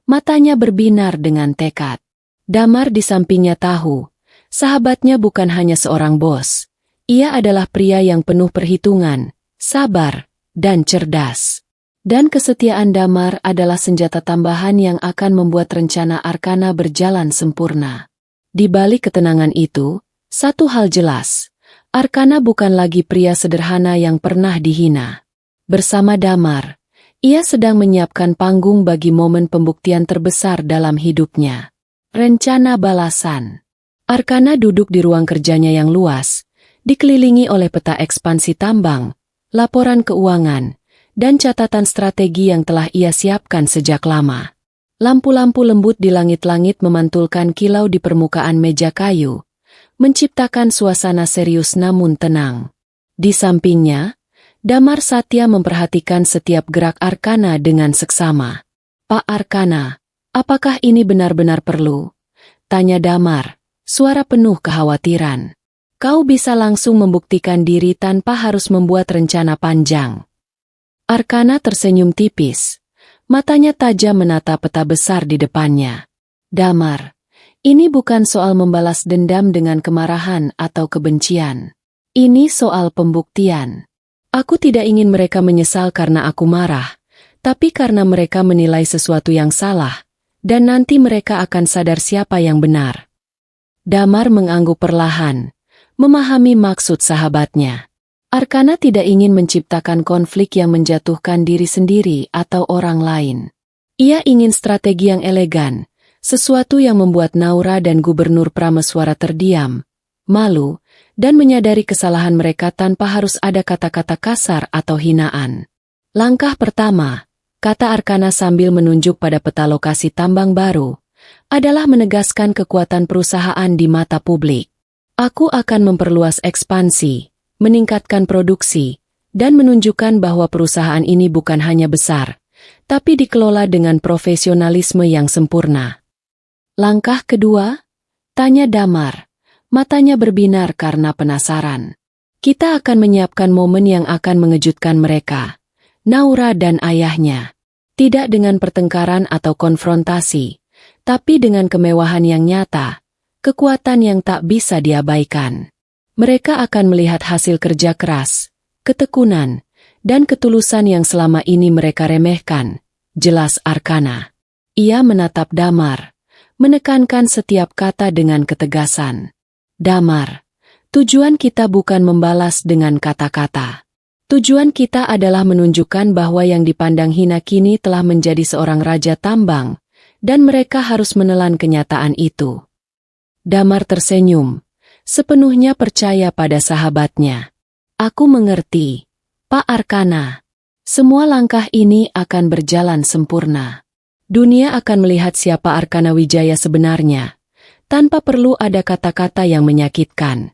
matanya berbinar dengan tekad. Damar di sampingnya tahu, sahabatnya bukan hanya seorang bos, ia adalah pria yang penuh perhitungan, sabar, dan cerdas. Dan kesetiaan Damar adalah senjata tambahan yang akan membuat rencana Arkana berjalan sempurna. Di balik ketenangan itu, satu hal jelas, Arkana bukan lagi pria sederhana yang pernah dihina. Bersama Damar, ia sedang menyiapkan panggung bagi momen pembuktian terbesar dalam hidupnya. Rencana balasan. Arkana duduk di ruang kerjanya yang luas, dikelilingi oleh peta ekspansi tambang, laporan keuangan, dan catatan strategi yang telah ia siapkan sejak lama. Lampu-lampu lembut di langit-langit memantulkan kilau di permukaan meja kayu, menciptakan suasana serius namun tenang. Di sampingnya, Damar Satya memperhatikan setiap gerak Arkana dengan seksama. Pak Arkana, apakah ini benar-benar perlu? Tanya Damar, suara penuh kekhawatiran. Kau bisa langsung membuktikan diri tanpa harus membuat rencana panjang. Arkana tersenyum tipis. Matanya tajam menatap peta besar di depannya. Damar, ini bukan soal membalas dendam dengan kemarahan atau kebencian. Ini soal pembuktian. Aku tidak ingin mereka menyesal karena aku marah, tapi karena mereka menilai sesuatu yang salah, dan nanti mereka akan sadar siapa yang benar. Damar mengangguk perlahan, memahami maksud sahabatnya. Arkana tidak ingin menciptakan konflik yang menjatuhkan diri sendiri atau orang lain. Ia ingin strategi yang elegan, sesuatu yang membuat Naura dan Gubernur Prameswara terdiam, malu, dan menyadari kesalahan mereka tanpa harus ada kata-kata kasar atau hinaan. Langkah pertama, kata Arkana sambil menunjuk pada peta lokasi tambang baru, adalah menegaskan kekuatan perusahaan di mata publik. Aku akan memperluas ekspansi, meningkatkan produksi, dan menunjukkan bahwa perusahaan ini bukan hanya besar, tapi dikelola dengan profesionalisme yang sempurna. Langkah kedua? Tanya Damar. Matanya berbinar karena penasaran. Kita akan menyiapkan momen yang akan mengejutkan mereka, Naura dan ayahnya. Tidak dengan pertengkaran atau konfrontasi, tapi dengan kemewahan yang nyata, kekuatan yang tak bisa diabaikan. Mereka akan melihat hasil kerja keras, ketekunan, dan ketulusan yang selama ini mereka remehkan, jelas Arkana. Ia menatap Damar, menekankan setiap kata dengan ketegasan. Damar, tujuan kita bukan membalas dengan kata-kata. Tujuan kita adalah menunjukkan bahwa yang dipandang hina kini telah menjadi seorang raja tambang, dan mereka harus menelan kenyataan itu. Damar tersenyum, sepenuhnya percaya pada sahabatnya. Aku mengerti, Pak Arkana. Semua langkah ini akan berjalan sempurna. Dunia akan melihat siapa Arkana Wijaya sebenarnya, tanpa perlu ada kata-kata yang menyakitkan.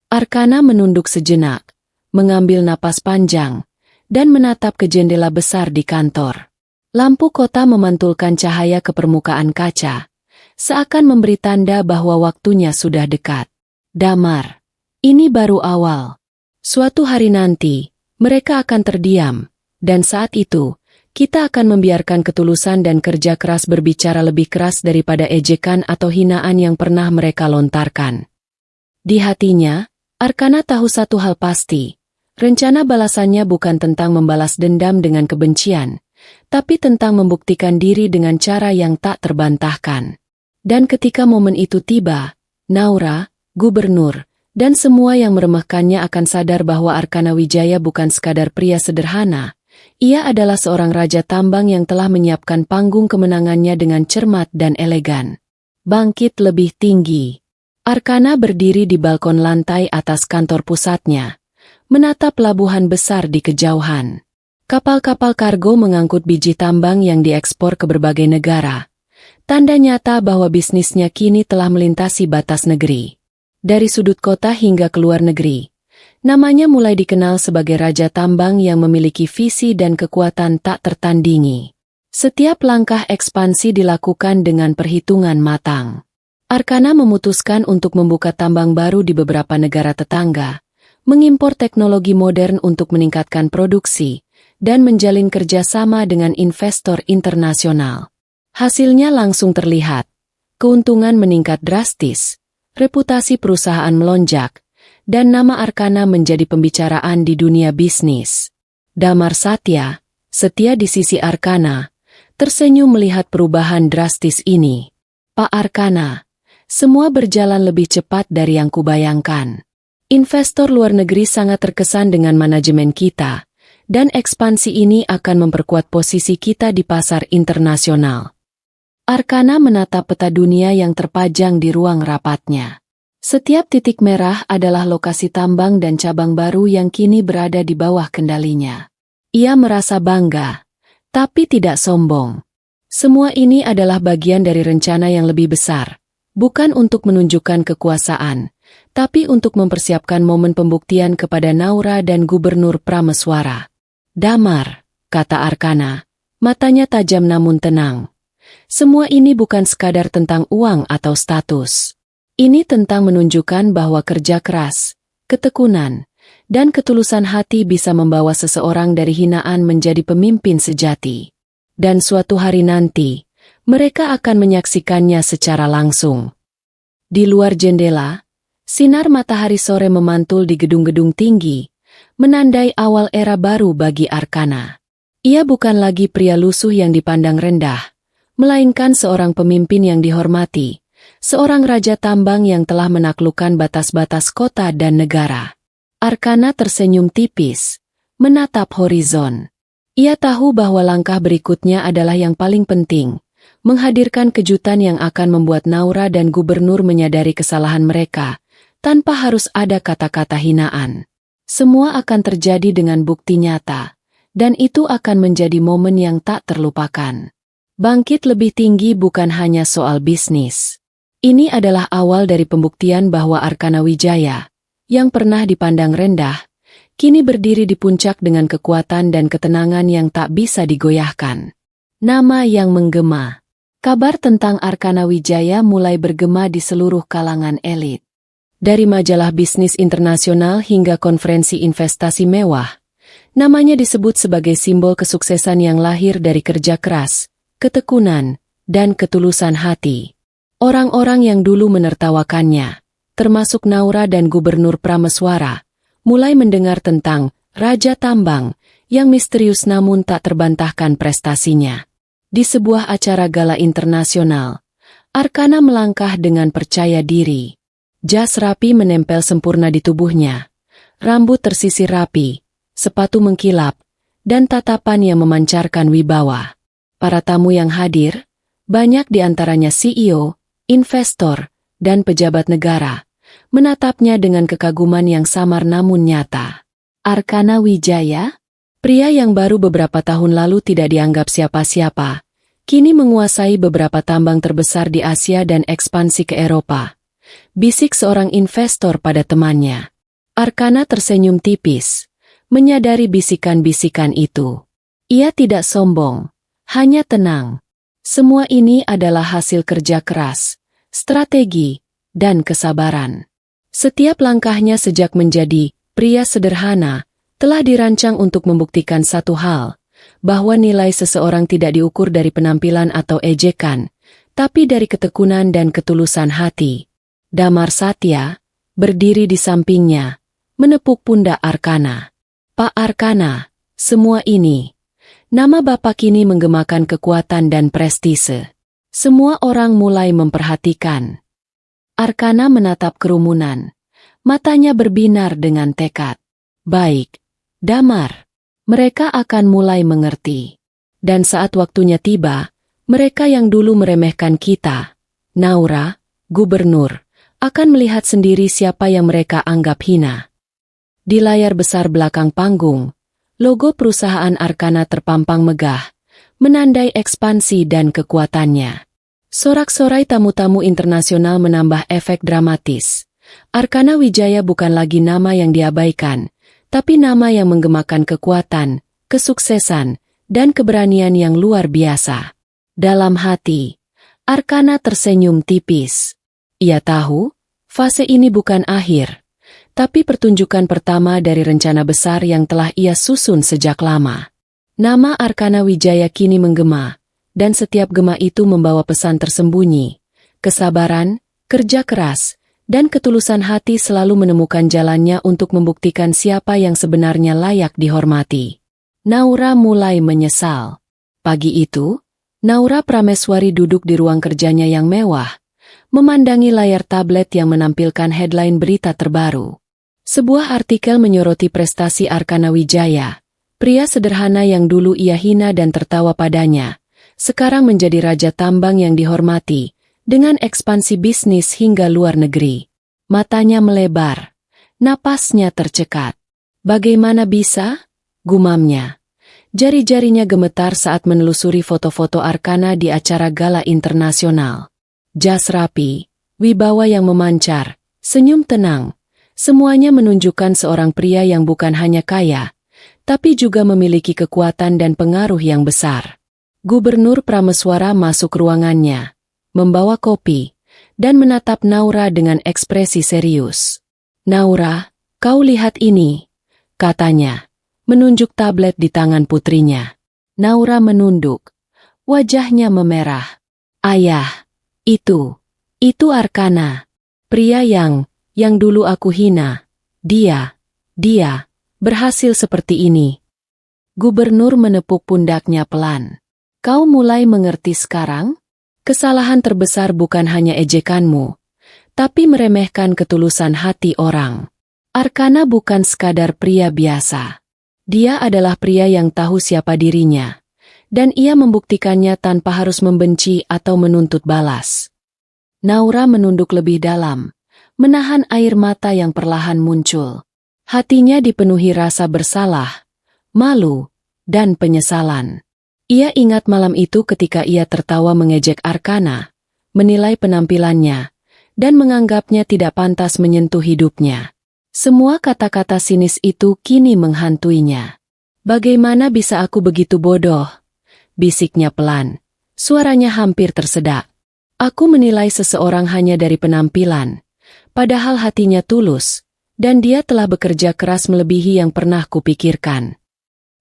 Arkana menunduk sejenak, mengambil napas panjang, dan menatap ke jendela besar di kantor. Lampu kota memantulkan cahaya ke permukaan kaca, seakan memberi tanda bahwa waktunya sudah dekat. Damar, ini baru awal. Suatu hari nanti, mereka akan terdiam, dan saat itu, kita akan membiarkan ketulusan dan kerja keras berbicara lebih keras daripada ejekan atau hinaan yang pernah mereka lontarkan. Di hatinya, Arkana tahu satu hal pasti. Rencana balasannya bukan tentang membalas dendam dengan kebencian, tapi tentang membuktikan diri dengan cara yang tak terbantahkan. Dan ketika momen itu tiba, Naura, Gubernur, dan semua yang meremehkannya akan sadar bahwa Arkana Wijaya bukan sekadar pria sederhana. Ia adalah seorang raja tambang yang telah menyiapkan panggung kemenangannya dengan cermat dan elegan. Bangkit lebih tinggi. Arkana berdiri di balkon lantai atas kantor pusatnya, menatap pelabuhan besar di kejauhan. Kapal-kapal kargo mengangkut biji tambang yang diekspor ke berbagai negara. Tanda nyata bahwa bisnisnya kini telah melintasi batas negeri. Dari sudut kota hingga ke luar negeri. Namanya mulai dikenal sebagai raja tambang yang memiliki visi dan kekuatan tak tertandingi. Setiap langkah ekspansi dilakukan dengan perhitungan matang. Arkana memutuskan untuk membuka tambang baru di beberapa negara tetangga, mengimpor teknologi modern untuk meningkatkan produksi, dan menjalin kerjasama dengan investor internasional. Hasilnya langsung terlihat. Keuntungan meningkat drastis, reputasi perusahaan melonjak, dan nama Arkana menjadi pembicaraan di dunia bisnis. Damar Satya, setia di sisi Arkana, tersenyum melihat perubahan drastis ini. Pak Arkana, semua berjalan lebih cepat dari yang kubayangkan. Investor luar negeri sangat terkesan dengan manajemen kita, dan ekspansi ini akan memperkuat posisi kita di pasar internasional. Arkana menatap peta dunia yang terpajang di ruang rapatnya. Setiap titik merah adalah lokasi tambang dan cabang baru yang kini berada di bawah kendalinya. Ia merasa bangga, tapi tidak sombong. Semua ini adalah bagian dari rencana yang lebih besar, bukan untuk menunjukkan kekuasaan, tapi untuk mempersiapkan momen pembuktian kepada Naura dan Gubernur Prameswara. Damar, kata Arkana, Matanya tajam namun tenang. Semua ini bukan sekadar tentang uang atau status. Ini tentang menunjukkan bahwa kerja keras, ketekunan, dan ketulusan hati bisa membawa seseorang dari hinaan menjadi pemimpin sejati. Dan suatu hari nanti, mereka akan menyaksikannya secara langsung. Di luar jendela, sinar matahari sore memantul di gedung-gedung tinggi, menandai awal era baru bagi Arkanah. Ia bukan lagi pria lusuh yang dipandang rendah, melainkan seorang pemimpin yang dihormati, seorang raja tambang yang telah menaklukkan batas-batas kota dan negara. Arkanah tersenyum tipis, menatap horizon. Ia tahu bahwa langkah berikutnya adalah yang paling penting, menghadirkan kejutan yang akan membuat Naura dan gubernur menyadari kesalahan mereka, tanpa harus ada kata-kata hinaan. Semua akan terjadi dengan bukti nyata, dan itu akan menjadi momen yang tak terlupakan. Bangkit lebih tinggi bukan hanya soal bisnis. Ini adalah awal dari pembuktian bahwa Arkanah Wijaya, yang pernah dipandang rendah, kini berdiri di puncak dengan kekuatan dan ketenangan yang tak bisa digoyahkan. Nama yang menggema. Kabar tentang Arkanah Wijaya mulai bergema di seluruh kalangan elit. Dari majalah bisnis internasional hingga konferensi investasi mewah, namanya disebut sebagai simbol kesuksesan yang lahir dari kerja keras, ketekunan, dan ketulusan hati. Orang-orang yang dulu menertawakannya, termasuk Naura dan Gubernur Prameswara, mulai mendengar tentang Raja Tambang yang misterius namun tak terbantahkan prestasinya. Di sebuah acara gala internasional, Arkanah melangkah dengan percaya diri. Jas rapi menempel sempurna di tubuhnya, rambut tersisir rapi, sepatu mengkilap, dan tatapan yang memancarkan wibawa. Para tamu yang hadir, banyak di antaranya CEO, investor, dan pejabat negara, menatapnya dengan kekaguman yang samar namun nyata. Arkanah Wijaya? Pria yang baru beberapa tahun lalu tidak dianggap siapa-siapa, kini menguasai beberapa tambang terbesar di Asia dan ekspansi ke Eropa. Bisik seorang investor pada temannya. Arkanah tersenyum tipis, menyadari bisikan-bisikan itu. Ia tidak sombong, hanya tenang. Semua ini adalah hasil kerja keras, strategi, dan kesabaran. Setiap langkahnya sejak menjadi pria sederhana telah dirancang untuk membuktikan satu hal, bahwa nilai seseorang tidak diukur dari penampilan atau ejekan, tapi dari ketekunan dan ketulusan hati. Damar Satya berdiri di sampingnya, menepuk pundak Arkanah. Pak Arkanah, semua ini. Nama Bapak kini menggemakan kekuatan dan prestise. Semua orang mulai memperhatikan. Arkanah menatap kerumunan. Matanya berbinar dengan tekad. Baik, Damar. Mereka akan mulai mengerti. Dan saat waktunya tiba, mereka yang dulu meremehkan kita, Naura, Gubernur, akan melihat sendiri siapa yang mereka anggap hina. Di layar besar belakang panggung, logo perusahaan Arkanah terpampang megah, menandai ekspansi dan kekuatannya. Sorak-sorai tamu-tamu internasional menambah efek dramatis. Arkanah Wijaya bukan lagi nama yang diabaikan, tapi nama yang menggemakan kekuatan, kesuksesan, dan keberanian yang luar biasa. Dalam hati, Arkanah tersenyum tipis. Ia tahu, fase ini bukan akhir, tapi pertunjukan pertama dari rencana besar yang telah ia susun sejak lama. Nama Arkanah Wijaya kini menggema, dan setiap gema itu membawa pesan tersembunyi. Kesabaran, kerja keras, dan ketulusan hati selalu menemukan jalannya untuk membuktikan siapa yang sebenarnya layak dihormati. Naura mulai menyesal. Pagi itu, Naura Prameswari duduk di ruang kerjanya yang mewah, memandangi layar tablet yang menampilkan headline berita terbaru. Sebuah artikel menyoroti prestasi Arkanah Wijaya, pria sederhana yang dulu ia hina dan tertawa padanya, sekarang menjadi raja tambang yang dihormati, dengan ekspansi bisnis hingga luar negeri. Matanya melebar, napasnya tercekat. Bagaimana bisa? Gumamnya. Jari-jarinya gemetar saat menelusuri foto-foto Arkanah di acara gala internasional. Jas rapi, wibawa yang memancar, senyum tenang, semuanya menunjukkan seorang pria yang bukan hanya kaya, tapi juga memiliki kekuatan dan pengaruh yang besar. Gubernur Prameswara masuk ruangannya, membawa kopi, dan menatap Naura dengan ekspresi serius. "Naura, kau lihat ini," katanya, menunjuk tablet di tangan putrinya. Naura menunduk, wajahnya memerah. "Ayah, itu Arkana. Pria yang dulu aku hina. Dia berhasil seperti ini." Gubernur menepuk pundaknya pelan. "Kau mulai mengerti sekarang? Kesalahan terbesar bukan hanya ejekanmu, tapi meremehkan ketulusan hati orang. Arkana bukan sekadar pria biasa. Dia adalah pria yang tahu siapa dirinya, dan ia membuktikannya tanpa harus membenci atau menuntut balas." Naura menunduk lebih dalam, menahan air mata yang perlahan muncul. Hatinya dipenuhi rasa bersalah, malu, dan penyesalan. Ia ingat malam itu ketika ia tertawa mengejek Arkana, menilai penampilannya, dan menganggapnya tidak pantas menyentuh hidupnya. Semua kata-kata sinis itu kini menghantuinya. "Bagaimana bisa aku begitu bodoh?" bisiknya pelan. Suaranya hampir tersedak. "Aku menilai seseorang hanya dari penampilan, padahal hatinya tulus, dan dia telah bekerja keras melebihi yang pernah kupikirkan."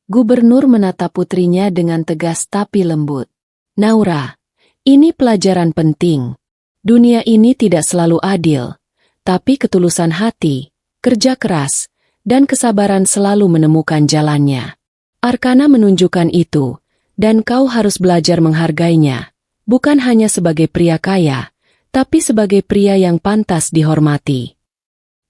Gubernur menatap putrinya dengan tegas tapi lembut. "Naura, ini pelajaran penting. Dunia ini tidak selalu adil, tapi ketulusan hati, kerja keras, dan kesabaran selalu menemukan jalannya. Arkana menunjukkan itu, dan kau harus belajar menghargainya, bukan hanya sebagai pria kaya, tapi sebagai pria yang pantas dihormati."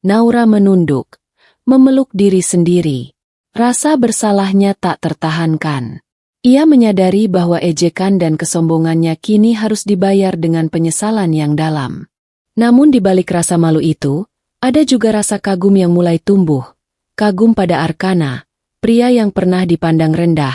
Naura menunduk, memeluk diri sendiri. Rasa bersalahnya tak tertahankan. Ia menyadari bahwa ejekan dan kesombongannya kini harus dibayar dengan penyesalan yang dalam. Namun di balik rasa malu itu, ada juga rasa kagum yang mulai tumbuh. Kagum pada Arkana, pria yang pernah dipandang rendah,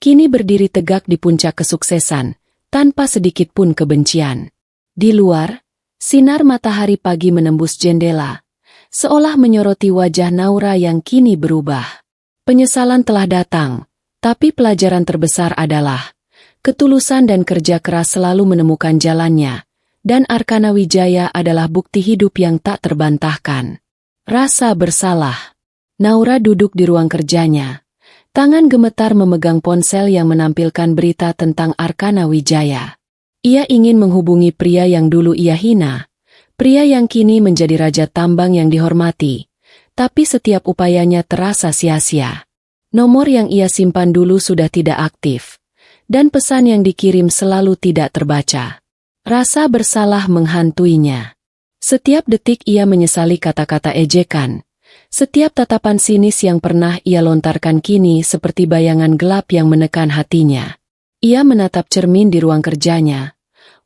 kini berdiri tegak di puncak kesuksesan, tanpa sedikit pun kebencian. Di luar, sinar matahari pagi menembus jendela, seolah menyoroti wajah Naura yang kini berubah. Penyesalan telah datang, tapi pelajaran terbesar adalah ketulusan dan kerja keras selalu menemukan jalannya, dan Arkana Wijaya adalah bukti hidup yang tak terbantahkan. Rasa bersalah. Naura duduk di ruang kerjanya. Tangan gemetar memegang ponsel yang menampilkan berita tentang Arkana Wijaya. Ia ingin menghubungi pria yang dulu ia hina, pria yang kini menjadi raja tambang yang dihormati. Tapi setiap upayanya terasa sia-sia. Nomor yang ia simpan dulu sudah tidak aktif, dan pesan yang dikirim selalu tidak terbaca. Rasa bersalah menghantuinya. Setiap detik ia menyesali kata-kata ejekan. Setiap tatapan sinis yang pernah ia lontarkan kini seperti bayangan gelap yang menekan hatinya. Ia menatap cermin di ruang kerjanya.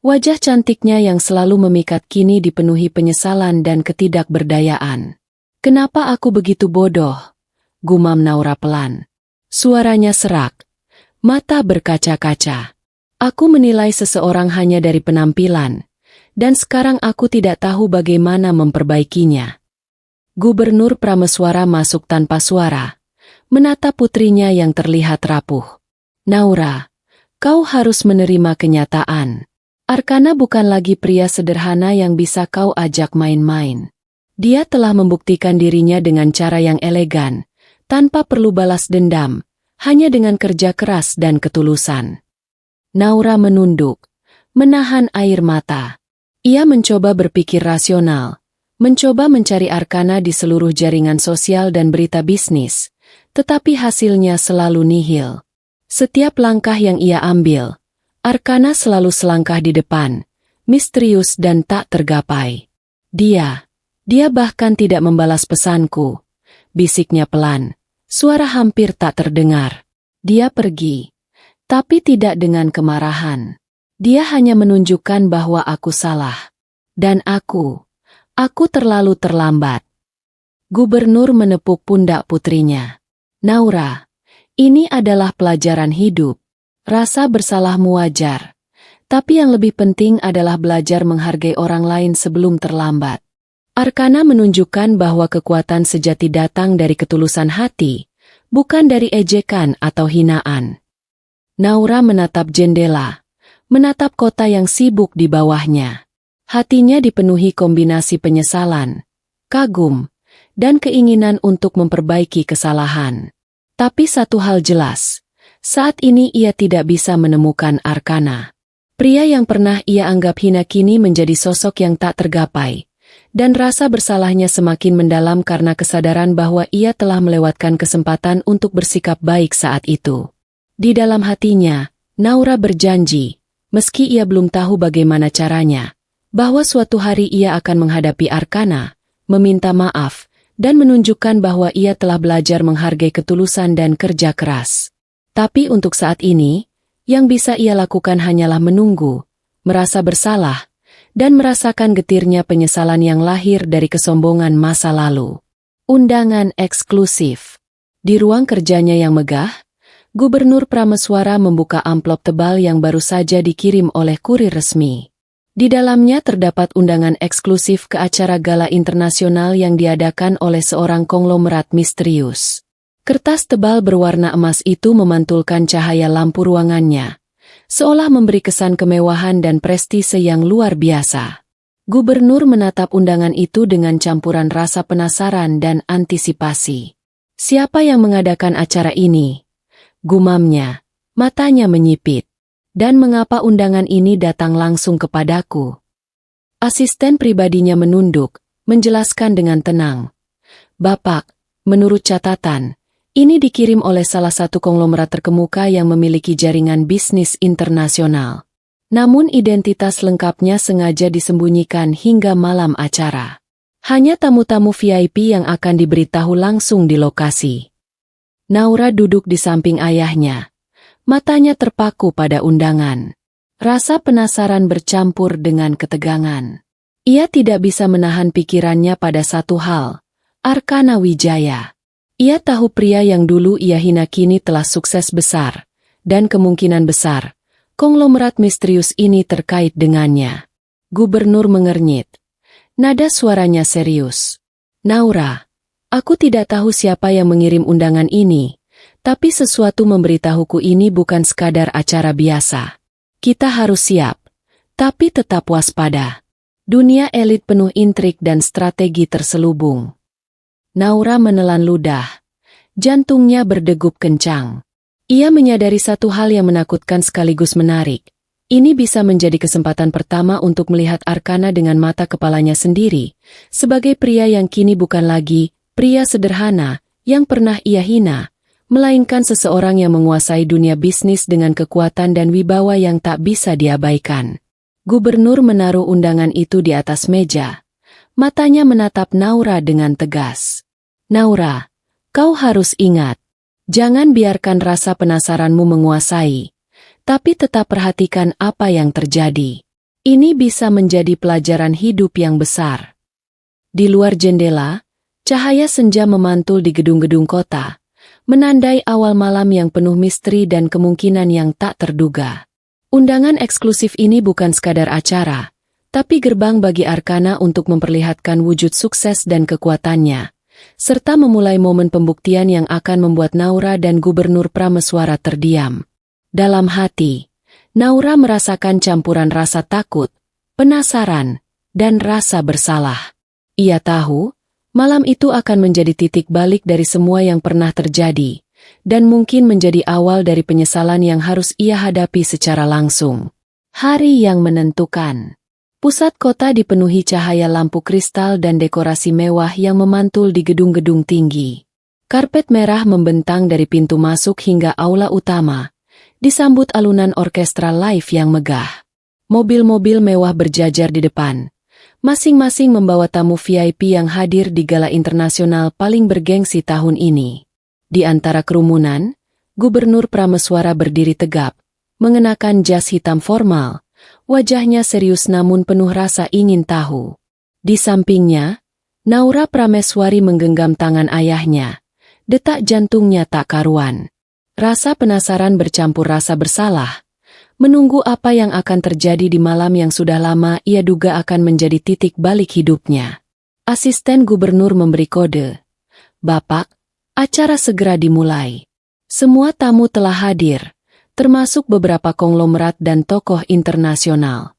Wajah cantiknya yang selalu memikat kini dipenuhi penyesalan dan ketidakberdayaan. "Kenapa aku begitu bodoh?" gumam Naura pelan. Suaranya serak, mata berkaca-kaca. "Aku menilai seseorang hanya dari penampilan, dan sekarang aku tidak tahu bagaimana memperbaikinya." Gubernur Prameswara masuk tanpa suara, menatap putrinya yang terlihat rapuh. "Naura, kau harus menerima kenyataan. Arkana bukan lagi pria sederhana yang bisa kau ajak main-main. Dia telah membuktikan dirinya dengan cara yang elegan, tanpa perlu balas dendam, hanya dengan kerja keras dan ketulusan." Naura menunduk, menahan air mata. Ia mencoba berpikir rasional, mencoba mencari Arkana di seluruh jaringan sosial dan berita bisnis, tetapi hasilnya selalu nihil. Setiap langkah yang ia ambil, Arkana selalu selangkah di depan, misterius dan tak tergapai. Dia bahkan tidak membalas pesanku," bisiknya pelan. Suara hampir tak terdengar. "Dia pergi, tapi tidak dengan kemarahan. Dia hanya menunjukkan bahwa aku salah. Dan aku terlalu terlambat." Gubernur menepuk pundak putrinya. "Naura, ini adalah pelajaran hidup. Rasa bersalahmu wajar. Tapi yang lebih penting adalah belajar menghargai orang lain sebelum terlambat." Arkana menunjukkan bahwa kekuatan sejati datang dari ketulusan hati, bukan dari ejekan atau hinaan. Naura menatap jendela, menatap kota yang sibuk di bawahnya. Hatinya dipenuhi kombinasi penyesalan, kagum, dan keinginan untuk memperbaiki kesalahan. Tapi satu hal jelas, saat ini ia tidak bisa menemukan Arkana. Pria yang pernah ia anggap hina kini menjadi sosok yang tak tergapai, dan rasa bersalahnya semakin mendalam karena kesadaran bahwa ia telah melewatkan kesempatan untuk bersikap baik saat itu. Di dalam hatinya, Naura berjanji, meski ia belum tahu bagaimana caranya, bahwa suatu hari ia akan menghadapi Arkana, meminta maaf, dan menunjukkan bahwa ia telah belajar menghargai ketulusan dan kerja keras. Tapi untuk saat ini, yang bisa ia lakukan hanyalah menunggu, merasa bersalah, dan merasakan getirnya penyesalan yang lahir dari kesombongan masa lalu. Undangan eksklusif. Di ruang kerjanya yang megah, Gubernur Prameswara membuka amplop tebal yang baru saja dikirim oleh kurir resmi. Di dalamnya terdapat undangan eksklusif ke acara gala internasional yang diadakan oleh seorang konglomerat misterius. Kertas tebal berwarna emas itu memantulkan cahaya lampu ruangannya, seolah memberi kesan kemewahan dan prestise yang luar biasa. Gubernur menatap undangan itu dengan campuran rasa penasaran dan antisipasi. Siapa yang mengadakan acara ini? Gumamnya, matanya menyipit. Dan mengapa undangan ini datang langsung kepadaku? Asisten pribadinya menunduk, menjelaskan dengan tenang. Bapak, menurut catatan, ini dikirim oleh salah satu konglomerat terkemuka yang memiliki jaringan bisnis internasional. Namun identitas lengkapnya sengaja disembunyikan hingga malam acara. Hanya tamu-tamu VIP yang akan diberitahu langsung di lokasi. Naura duduk di samping ayahnya. Matanya terpaku pada undangan. Rasa penasaran bercampur dengan ketegangan. Ia tidak bisa menahan pikirannya pada satu hal, Arkana Wijaya. Ia tahu pria yang dulu ia hina kini telah sukses besar, dan kemungkinan besar, konglomerat misterius ini terkait dengannya. Gubernur mengernyit. Nada suaranya serius. Naura, aku tidak tahu siapa yang mengirim undangan ini. Tapi sesuatu memberitahuku ini bukan sekadar acara biasa. Kita harus siap, tapi tetap waspada. Dunia elit penuh intrik dan strategi terselubung. Naura menelan ludah. Jantungnya berdegup kencang. Ia menyadari satu hal yang menakutkan sekaligus menarik. Ini bisa menjadi kesempatan pertama untuk melihat Arkana dengan mata kepalanya sendiri, sebagai pria yang kini bukan lagi pria sederhana yang pernah ia hina, melainkan seseorang yang menguasai dunia bisnis dengan kekuatan dan wibawa yang tak bisa diabaikan. Gubernur menaruh undangan itu di atas meja. Matanya menatap Naura dengan tegas. Naura, kau harus ingat. Jangan biarkan rasa penasaranmu menguasai. Tapi tetap perhatikan apa yang terjadi. Ini bisa menjadi pelajaran hidup yang besar. Di luar jendela, cahaya senja memantul di gedung-gedung kota, menandai awal malam yang penuh misteri dan kemungkinan yang tak terduga. Undangan eksklusif ini bukan sekadar acara, tapi gerbang bagi Arkana untuk memperlihatkan wujud sukses dan kekuatannya, serta memulai momen pembuktian yang akan membuat Naura dan Gubernur Prameswara terdiam. Dalam hati, Naura merasakan campuran rasa takut, penasaran, dan rasa bersalah. Ia tahu, malam itu akan menjadi titik balik dari semua yang pernah terjadi, dan mungkin menjadi awal dari penyesalan yang harus ia hadapi secara langsung. Hari yang menentukan. Pusat kota dipenuhi cahaya lampu kristal dan dekorasi mewah yang memantul di gedung-gedung tinggi. Karpet merah membentang dari pintu masuk hingga aula utama, disambut alunan orkestra live yang megah. Mobil-mobil mewah berjajar di depan. Masing-masing membawa tamu VIP yang hadir di gala internasional paling bergengsi tahun ini. Di antara kerumunan, Gubernur Prameswara berdiri tegap, mengenakan jas hitam formal, wajahnya serius namun penuh rasa ingin tahu. Di sampingnya, Naura Prameswari menggenggam tangan ayahnya, detak jantungnya tak karuan. Rasa penasaran bercampur rasa bersalah, menunggu apa yang akan terjadi di malam yang sudah lama ia duga akan menjadi titik balik hidupnya. Asisten gubernur memberi kode. Bapak, acara segera dimulai. Semua tamu telah hadir, termasuk beberapa konglomerat dan tokoh internasional.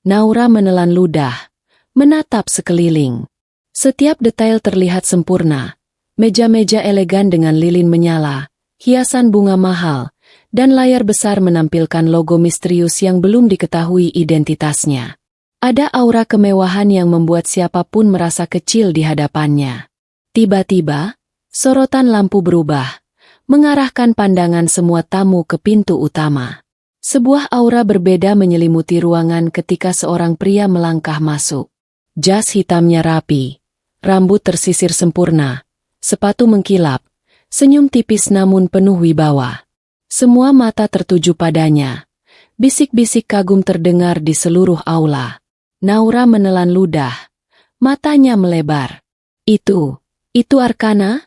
Naura menelan ludah, menatap sekeliling. Setiap detail terlihat sempurna. Meja-meja elegan dengan lilin menyala, hiasan bunga mahal, dan layar besar menampilkan logo misterius yang belum diketahui identitasnya. Ada aura kemewahan yang membuat siapapun merasa kecil di hadapannya. Tiba-tiba, sorotan lampu berubah, mengarahkan pandangan semua tamu ke pintu utama. Sebuah aura berbeda menyelimuti ruangan ketika seorang pria melangkah masuk. Jas hitamnya rapi, rambut tersisir sempurna, sepatu mengkilap, senyum tipis namun penuh wibawa. Semua mata tertuju padanya. Bisik-bisik kagum terdengar di seluruh aula. Naura menelan ludah. Matanya melebar. Itu Arkana?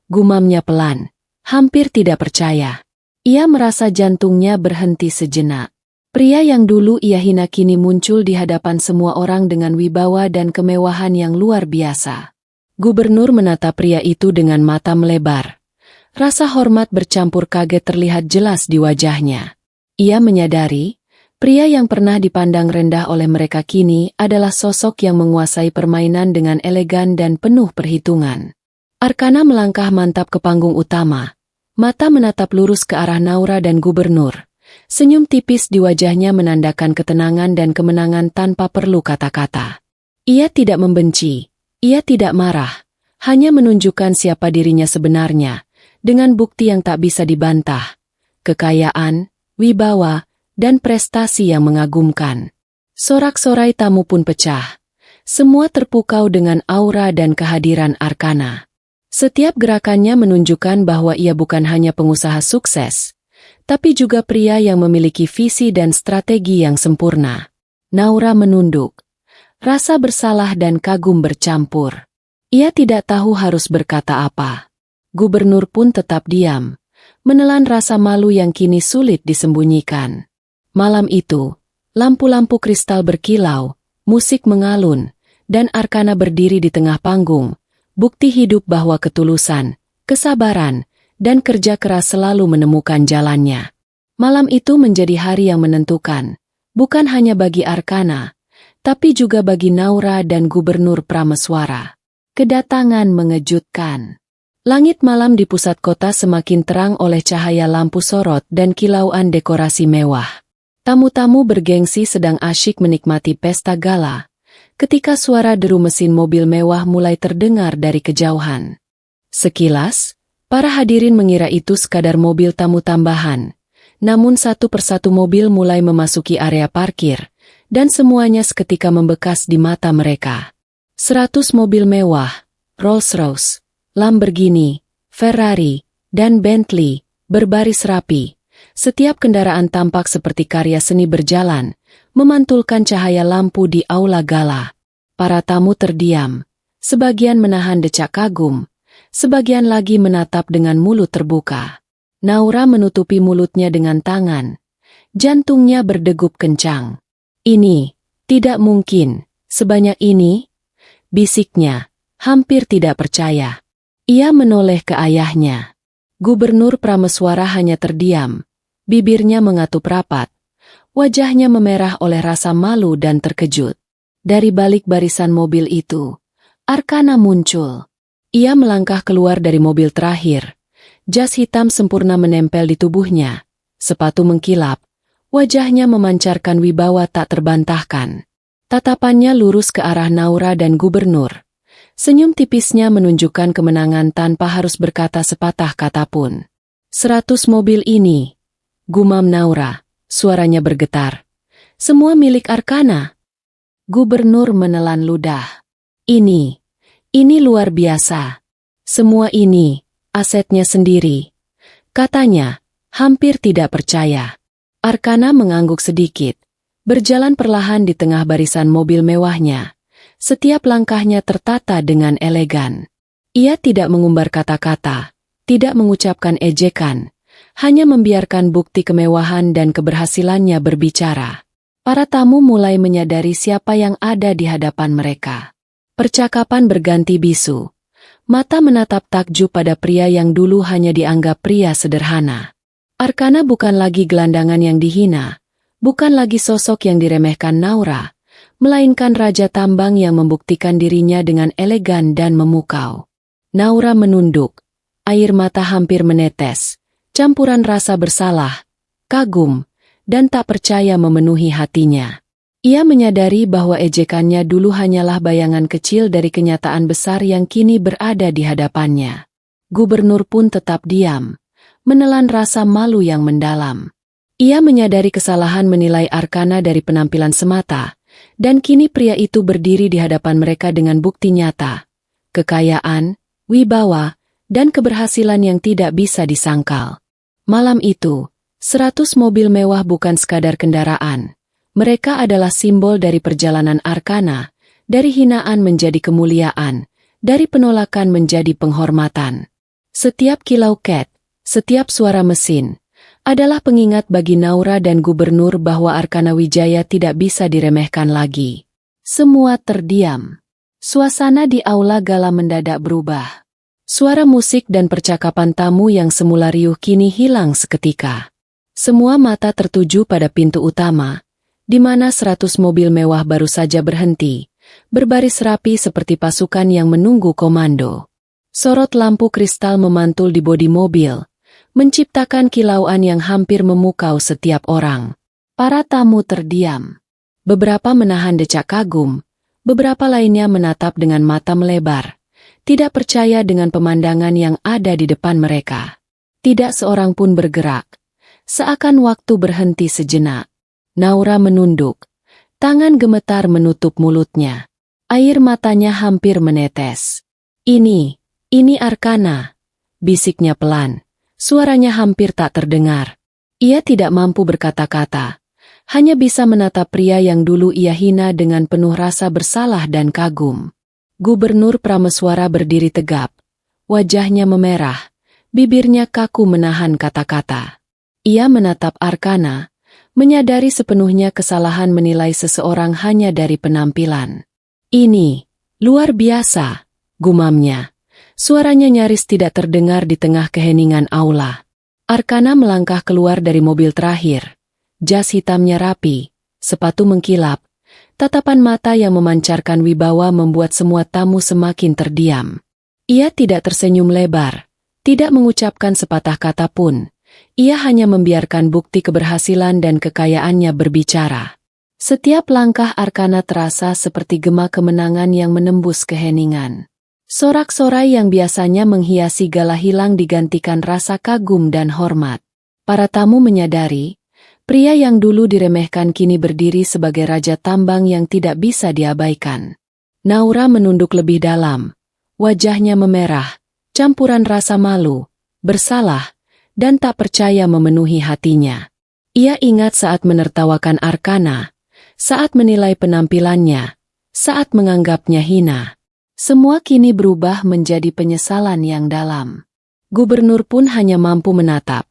Gumamnya pelan. Hampir tidak percaya. Ia merasa jantungnya berhenti sejenak. Pria yang dulu ia hina kini muncul di hadapan semua orang dengan wibawa dan kemewahan yang luar biasa. Gubernur menatap pria itu dengan mata melebar. Rasa hormat bercampur kaget terlihat jelas di wajahnya. Ia menyadari, pria yang pernah dipandang rendah oleh mereka kini adalah sosok yang menguasai permainan dengan elegan dan penuh perhitungan. Arkana melangkah mantap ke panggung utama. Mata menatap lurus ke arah Naura dan gubernur. Senyum tipis di wajahnya menandakan ketenangan dan kemenangan tanpa perlu kata-kata. Ia tidak membenci, ia tidak marah, hanya menunjukkan siapa dirinya sebenarnya, dengan bukti yang tak bisa dibantah. Kekayaan, wibawa, dan prestasi yang mengagumkan. Sorak-sorai tamu pun pecah. Semua terpukau dengan aura dan kehadiran Arkana. Setiap gerakannya menunjukkan bahwa ia bukan hanya pengusaha sukses, tapi juga pria yang memiliki visi dan strategi yang sempurna. Naura menunduk. Rasa bersalah dan kagum bercampur. Ia tidak tahu harus berkata apa. Gubernur pun tetap diam, menelan rasa malu yang kini sulit disembunyikan. Malam itu, lampu-lampu kristal berkilau, musik mengalun, dan Arkana berdiri di tengah panggung, bukti hidup bahwa ketulusan, kesabaran, dan kerja keras selalu menemukan jalannya. Malam itu menjadi hari yang menentukan, bukan hanya bagi Arkana, tapi juga bagi Naura dan Gubernur Prameswara. Kedatangan mengejutkan. Langit malam di pusat kota semakin terang oleh cahaya lampu sorot dan kilauan dekorasi mewah. Tamu-tamu bergengsi sedang asyik menikmati pesta gala, ketika suara deru mesin mobil mewah mulai terdengar dari kejauhan. Sekilas, para hadirin mengira itu sekadar mobil tamu tambahan, namun satu persatu mobil mulai memasuki area parkir, dan semuanya seketika membekas di mata mereka. 100 mobil mewah, Rolls-Royce, Lamborghini, Ferrari, dan Bentley, berbaris rapi. Setiap kendaraan tampak seperti karya seni berjalan, memantulkan cahaya lampu di aula gala. Para tamu terdiam, sebagian menahan decak kagum, sebagian lagi menatap dengan mulut terbuka. Naura menutupi mulutnya dengan tangan. Jantungnya berdegup kencang. Ini, tidak mungkin, sebanyak ini? Bisiknya, hampir tidak percaya. Ia menoleh ke ayahnya. Gubernur Prameswara hanya terdiam. Bibirnya mengatup rapat. Wajahnya memerah oleh rasa malu dan terkejut. Dari balik barisan mobil itu, Arkana muncul. Ia melangkah keluar dari mobil terakhir. Jas hitam sempurna menempel di tubuhnya. Sepatu mengkilap. Wajahnya memancarkan wibawa tak terbantahkan. Tatapannya lurus ke arah Naura dan gubernur. Senyum tipisnya menunjukkan kemenangan tanpa harus berkata sepatah kata pun. 100 mobil ini, gumam Naura, suaranya bergetar. Semua milik Arkana. Gubernur menelan ludah. Ini luar biasa. Semua ini, asetnya sendiri. Katanya, hampir tidak percaya. Arkana mengangguk sedikit, berjalan perlahan di tengah barisan mobil mewahnya. Setiap langkahnya tertata dengan elegan. Ia tidak mengumbar kata-kata, tidak mengucapkan ejekan, hanya membiarkan bukti kemewahan dan keberhasilannya berbicara. Para tamu mulai menyadari siapa yang ada di hadapan mereka. Percakapan berganti bisu. Mata menatap takjub pada pria yang dulu hanya dianggap pria sederhana. Arkana bukan lagi gelandangan yang dihina, bukan lagi sosok yang diremehkan Naura, melainkan raja tambang yang membuktikan dirinya dengan elegan dan memukau. Naura menunduk, air mata hampir menetes, campuran rasa bersalah, kagum, dan tak percaya memenuhi hatinya. Ia menyadari bahwa ejekannya dulu hanyalah bayangan kecil dari kenyataan besar yang kini berada di hadapannya. Gubernur pun tetap diam, menelan rasa malu yang mendalam. Ia menyadari kesalahan menilai Arkana dari penampilan semata, dan kini pria itu berdiri di hadapan mereka dengan bukti nyata, kekayaan, wibawa, dan keberhasilan yang tidak bisa disangkal. Malam itu, 100 mobil mewah bukan sekadar kendaraan. Mereka adalah simbol dari perjalanan Arkana, dari hinaan menjadi kemuliaan, dari penolakan menjadi penghormatan. Setiap kilau ket, setiap suara mesin, adalah pengingat bagi Naura dan gubernur bahwa Arkana Wijaya tidak bisa diremehkan lagi. Semua terdiam. Suasana di aula gala mendadak berubah. Suara musik dan percakapan tamu yang semula riuh kini hilang seketika. Semua mata tertuju pada pintu utama, di mana 100 mobil mewah baru saja berhenti, berbaris rapi seperti pasukan yang menunggu komando. Sorot lampu kristal memantul di bodi mobil, menciptakan kilauan yang hampir memukau setiap orang. Para tamu terdiam. Beberapa menahan decak kagum, beberapa lainnya menatap dengan mata melebar, tidak percaya dengan pemandangan yang ada di depan mereka. Tidak seorang pun bergerak, seakan waktu berhenti sejenak. Naura menunduk, tangan gemetar menutup mulutnya. Air matanya hampir menetes. Ini Arkana, bisiknya pelan. Suaranya hampir tak terdengar. Ia tidak mampu berkata-kata, hanya bisa menatap pria yang dulu ia hina dengan penuh rasa bersalah dan kagum. Gubernur Prameswara berdiri tegap, wajahnya memerah, bibirnya kaku menahan kata-kata. Ia menatap Arkana, menyadari sepenuhnya kesalahan menilai seseorang hanya dari penampilan. Ini luar biasa, gumamnya. Suaranya nyaris tidak terdengar di tengah keheningan aula. Arkana melangkah keluar dari mobil terakhir. Jas hitamnya rapi, sepatu mengkilap, tatapan mata yang memancarkan wibawa membuat semua tamu semakin terdiam. Ia tidak tersenyum lebar, tidak mengucapkan sepatah kata pun. Ia hanya membiarkan bukti keberhasilan dan kekayaannya berbicara. Setiap langkah Arkana terasa seperti gema kemenangan yang menembus keheningan. Sorak-sorai yang biasanya menghiasi gala hilang digantikan rasa kagum dan hormat. Para tamu menyadari, pria yang dulu diremehkan kini berdiri sebagai raja tambang yang tidak bisa diabaikan. Naura menunduk lebih dalam. Wajahnya memerah, campuran rasa malu, bersalah, dan tak percaya memenuhi hatinya. Ia ingat saat menertawakan Arkana, saat menilai penampilannya, saat menganggapnya hina. Semua kini berubah menjadi penyesalan yang dalam. Gubernur pun hanya mampu menatap,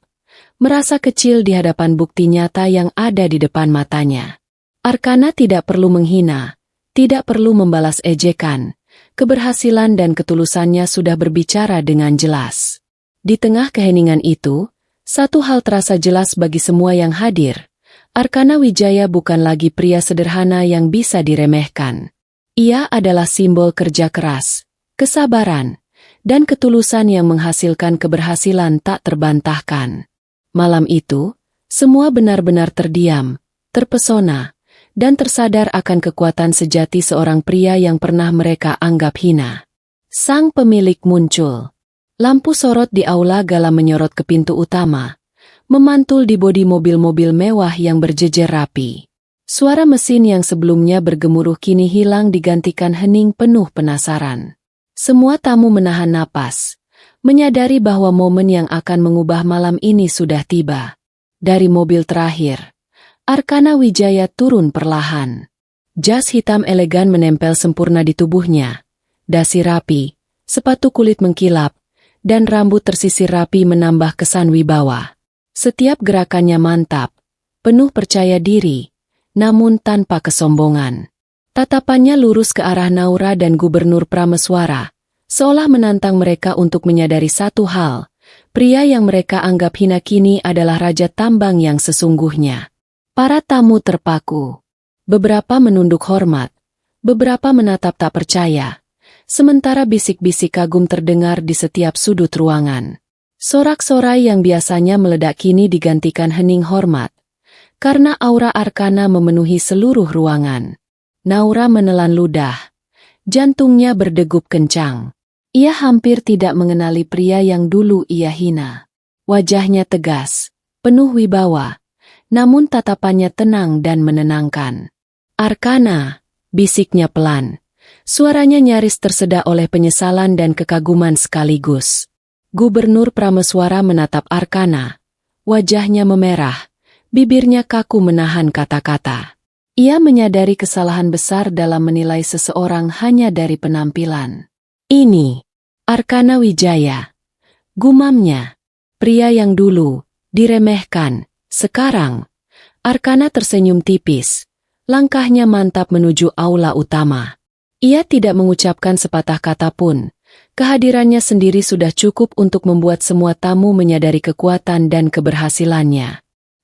merasa kecil di hadapan bukti nyata yang ada di depan matanya. Arkana tidak perlu menghina, tidak perlu membalas ejekan. Keberhasilan dan ketulusannya sudah berbicara dengan jelas. Di tengah keheningan itu, satu hal terasa jelas bagi semua yang hadir. Arkana Wijaya bukan lagi pria sederhana yang bisa diremehkan. Ia adalah simbol kerja keras, kesabaran, dan ketulusan yang menghasilkan keberhasilan tak terbantahkan. Malam itu, semua benar-benar terdiam, terpesona, dan tersadar akan kekuatan sejati seorang pria yang pernah mereka anggap hina. Sang pemilik muncul. Lampu sorot di aula gala menyorot ke pintu utama, memantul di bodi mobil-mobil mewah yang berjejer rapi. Suara mesin yang sebelumnya bergemuruh kini hilang digantikan hening penuh penasaran. Semua tamu menahan napas, menyadari bahwa momen yang akan mengubah malam ini sudah tiba. Dari mobil terakhir, Arkana Wijaya turun perlahan. Jas hitam elegan menempel sempurna di tubuhnya, dasi rapi, sepatu kulit mengkilap, dan rambut tersisir rapi menambah kesan wibawa. Setiap gerakannya mantap, penuh percaya diri, namun tanpa kesombongan. Tatapannya lurus ke arah Naura dan Gubernur Prameswara, seolah menantang mereka untuk menyadari satu hal, Pria yang mereka anggap hina kini adalah raja tambang yang sesungguhnya. Para tamu terpaku. Beberapa menunduk hormat, beberapa menatap tak percaya. Sementara bisik-bisik kagum terdengar di setiap sudut ruangan. Sorak-sorai yang biasanya meledak kini digantikan hening hormat. Karena aura arkana memenuhi seluruh ruangan. Naura menelan ludah. Jantungnya berdegup kencang. Ia hampir tidak mengenali pria yang dulu ia hina. Wajahnya tegas, penuh wibawa, namun tatapannya tenang dan menenangkan. "Arkana," bisiknya pelan. Suaranya nyaris tersedak oleh penyesalan dan kekaguman sekaligus. Gubernur Prameswara menatap Arkana. Wajahnya memerah, bibirnya kaku menahan kata-kata. Ia menyadari kesalahan besar dalam menilai seseorang hanya dari penampilan. "Ini Arkana Wijaya," gumamnya. Pria yang dulu diremehkan, sekarang. Arkana tersenyum tipis. Langkahnya mantap menuju aula utama. Ia tidak mengucapkan sepatah kata pun. Kehadirannya sendiri sudah cukup untuk membuat semua tamu menyadari kekuatan dan keberhasilannya.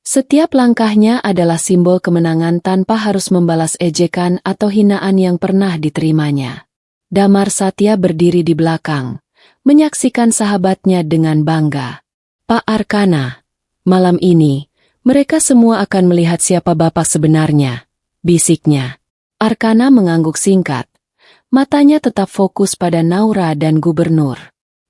Setiap langkahnya adalah simbol kemenangan tanpa harus membalas ejekan atau hinaan yang pernah diterimanya. Damar Satya berdiri di belakang, menyaksikan sahabatnya dengan bangga. "Pak Arkana, malam ini, mereka semua akan melihat siapa bapak sebenarnya," bisiknya. Arkana mengangguk singkat. Matanya tetap fokus pada Naura dan gubernur.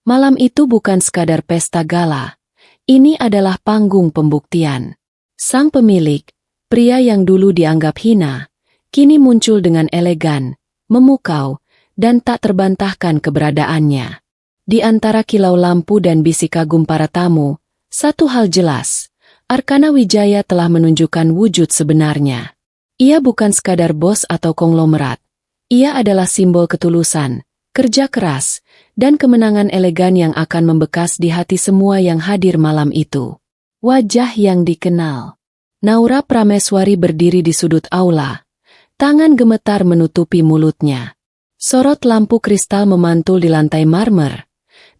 Malam itu bukan sekadar pesta gala. Ini adalah panggung pembuktian. Sang pemilik, pria yang dulu dianggap hina, kini muncul dengan elegan, memukau, dan tak terbantahkan keberadaannya. Di antara kilau lampu dan bisik kagum para tamu, satu hal jelas, Arkana Wijaya telah menunjukkan wujud sebenarnya. Ia bukan sekadar bos atau konglomerat. Ia adalah simbol ketulusan, kerja keras, dan kemenangan elegan yang akan membekas di hati semua yang hadir malam itu. Wajah yang dikenal. Naura Prameswari berdiri di sudut aula. Tangan gemetar menutupi mulutnya. Sorot lampu kristal memantul di lantai marmer.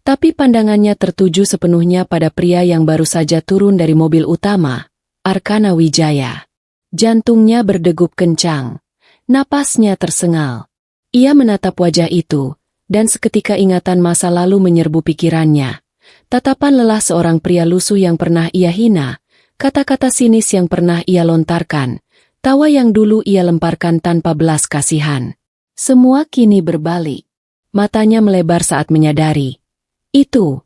Tapi pandangannya tertuju sepenuhnya pada pria yang baru saja turun dari mobil utama, Arkana Wijaya. Jantungnya berdegup kencang. Napasnya tersengal. Ia menatap wajah itu, dan seketika ingatan masa lalu menyerbu pikirannya. Tatapan lelah seorang pria lusuh yang pernah ia hina, kata-kata sinis yang pernah ia lontarkan, tawa yang dulu ia lemparkan tanpa belas kasihan. Semua kini berbalik. Matanya melebar saat menyadari. Itu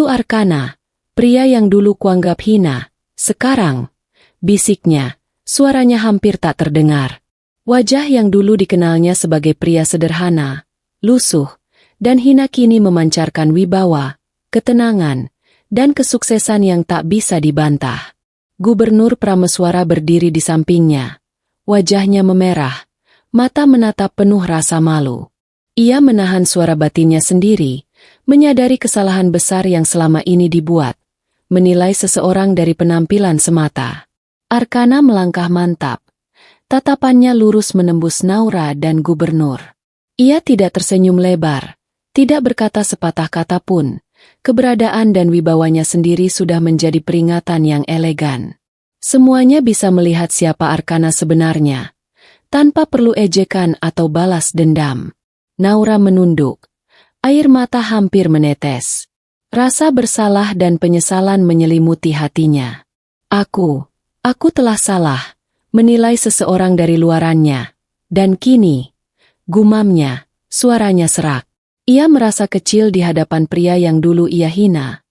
Arkana, pria yang dulu kuanggap hina, sekarang, bisiknya, suaranya hampir tak terdengar. Wajah yang dulu dikenalnya sebagai pria sederhana, lusuh, dan hina kini memancarkan wibawa, ketenangan, dan kesuksesan yang tak bisa dibantah. Gubernur Prameswara berdiri di sampingnya. Wajahnya memerah, mata menatap penuh rasa malu. Ia menahan suara batinnya sendiri, menyadari kesalahan besar yang selama ini dibuat, menilai seseorang dari penampilan semata. Arkana melangkah mantap. Tatapannya lurus menembus Naura dan gubernur. Ia tidak tersenyum lebar, tidak berkata sepatah kata pun. Keberadaan dan wibawanya sendiri sudah menjadi peringatan yang elegan. Semuanya bisa melihat siapa Arkana sebenarnya, tanpa perlu ejekan atau balas dendam. Naura menunduk. Air mata hampir menetes. Rasa bersalah dan penyesalan menyelimuti hatinya. Aku telah salah, menilai seseorang dari luarannya. Dan kini, gumamnya, suaranya serak. Ia merasa kecil di hadapan pria yang dulu ia hina,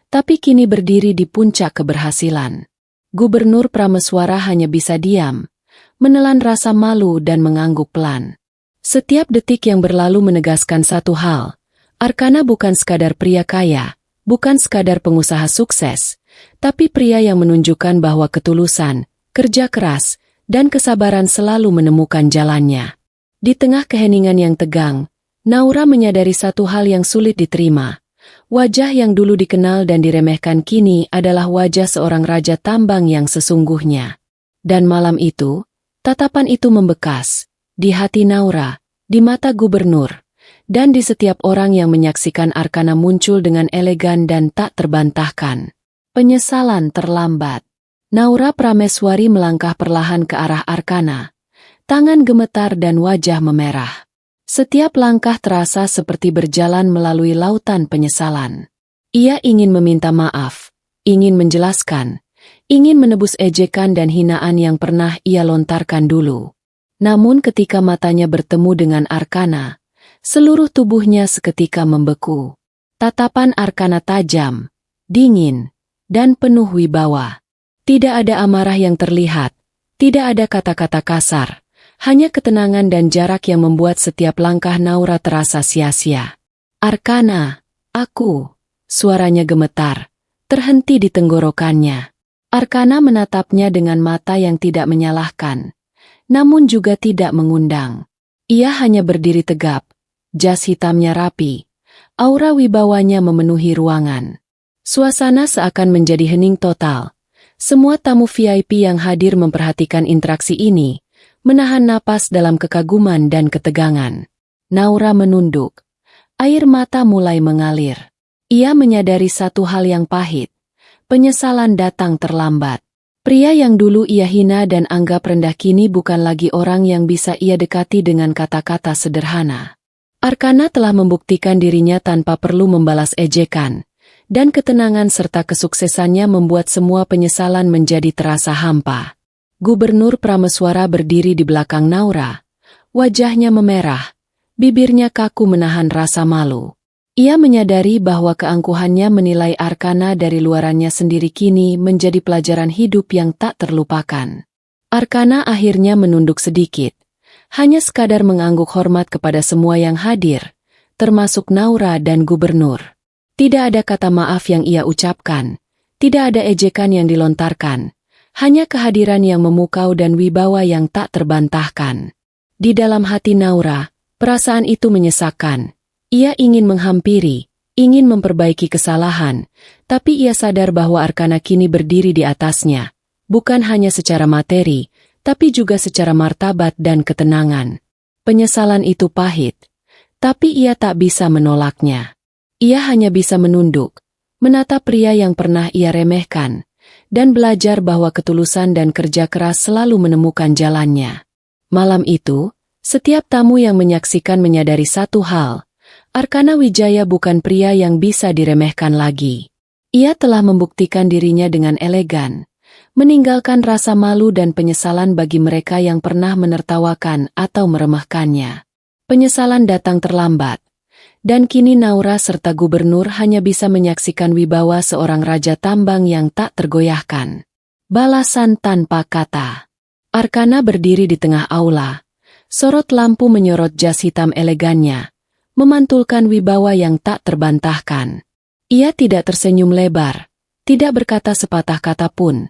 tapi kini berdiri di puncak keberhasilan. Gubernur Prameswara hanya bisa diam, menelan rasa malu dan mengangguk pelan. Setiap detik yang berlalu menegaskan satu hal, Arkana bukan sekadar pria kaya, bukan sekadar pengusaha sukses, tapi pria yang menunjukkan bahwa ketulusan, kerja keras, dan kesabaran selalu menemukan jalannya. Di tengah keheningan yang tegang, Naura menyadari satu hal yang sulit diterima. Wajah yang dulu dikenal dan diremehkan kini adalah wajah seorang raja tambang yang sesungguhnya. Dan malam itu, tatapan itu membekas, di hati Naura, di mata gubernur, Dan di setiap orang yang menyaksikan Arkana muncul dengan elegan dan tak terbantahkan. Penyesalan terlambat. Naura Prameswari melangkah perlahan ke arah Arkana. Tangan gemetar dan wajah memerah. Setiap langkah terasa seperti berjalan melalui lautan penyesalan. Ia ingin meminta maaf, ingin menjelaskan, ingin menebus ejekan dan hinaan yang pernah ia lontarkan dulu. Namun ketika matanya bertemu dengan Arkana, seluruh tubuhnya seketika membeku. Tatapan Arkana tajam, dingin, dan penuh wibawa. Tidak ada amarah yang terlihat, tidak ada kata-kata kasar, hanya ketenangan dan jarak yang membuat setiap langkah Naura terasa sia-sia. Arkana, aku, suaranya gemetar, terhenti di tenggorokannya. Arkana menatapnya dengan mata yang tidak menyalahkan, namun juga tidak mengundang. Ia hanya berdiri tegap, jas hitamnya rapi, aura wibawanya memenuhi ruangan. Suasana seakan menjadi hening total. Semua tamu VIP yang hadir memperhatikan interaksi ini, menahan napas dalam kekaguman dan ketegangan. Naura menunduk. Air mata mulai mengalir. Ia menyadari satu hal yang pahit. Penyesalan datang terlambat. Pria yang dulu ia hina dan anggap rendah kini bukan lagi orang yang bisa ia dekati dengan kata-kata sederhana. Arkana telah membuktikan dirinya tanpa perlu membalas ejekan, dan ketenangan serta kesuksesannya membuat semua penyesalan menjadi terasa hampa. Gubernur Prameswara berdiri di belakang Naura. Wajahnya memerah, bibirnya kaku menahan rasa malu. Ia menyadari bahwa keangkuhannya menilai Arkana dari luarannya sendiri kini menjadi pelajaran hidup yang tak terlupakan. Arkana akhirnya menunduk sedikit. Hanya sekadar mengangguk hormat kepada semua yang hadir, termasuk Naura dan gubernur. Tidak ada kata maaf yang ia ucapkan, tidak ada ejekan yang dilontarkan, hanya kehadiran yang memukau dan wibawa yang tak terbantahkan. Di dalam hati Naura, perasaan itu menyesakkan. Ia ingin menghampiri, ingin memperbaiki kesalahan, tapi ia sadar bahwa Arkana kini berdiri di atasnya, bukan hanya secara materi, tapi juga secara martabat dan ketenangan. Penyesalan itu pahit, tapi ia tak bisa menolaknya. Ia hanya bisa menunduk, menatap pria yang pernah ia remehkan, dan belajar bahwa ketulusan dan kerja keras selalu menemukan jalannya. Malam itu, setiap tamu yang menyaksikan menyadari satu hal, Arkana Wijaya bukan pria yang bisa diremehkan lagi. Ia telah membuktikan dirinya dengan elegan, meninggalkan rasa malu dan penyesalan bagi mereka yang pernah menertawakan atau meremehkannya. Penyesalan datang terlambat, dan kini Naura serta gubernur hanya bisa menyaksikan wibawa seorang raja tambang yang tak tergoyahkan. Balasan tanpa kata. Arkana berdiri di tengah aula. Sorot lampu menyorot jas hitam elegannya, memantulkan wibawa yang tak terbantahkan. Ia tidak tersenyum lebar, tidak berkata sepatah kata pun.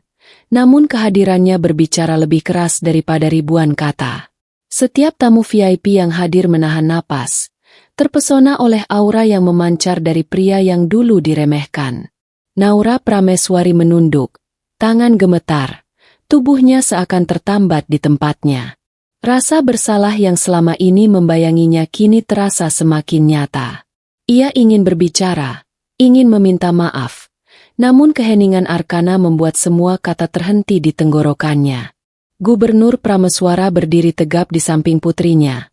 Namun kehadirannya berbicara lebih keras daripada ribuan kata. Setiap tamu VIP yang hadir menahan napas, terpesona oleh aura yang memancar dari pria yang dulu diremehkan. Naura Prameswari menunduk, tangan gemetar, tubuhnya seakan tertambat di tempatnya. Rasa bersalah yang selama ini membayanginya kini terasa semakin nyata. Ia ingin berbicara, ingin meminta maaf. Namun keheningan Arkana membuat semua kata terhenti di tenggorokannya. Gubernur Prameswara berdiri tegap di samping putrinya.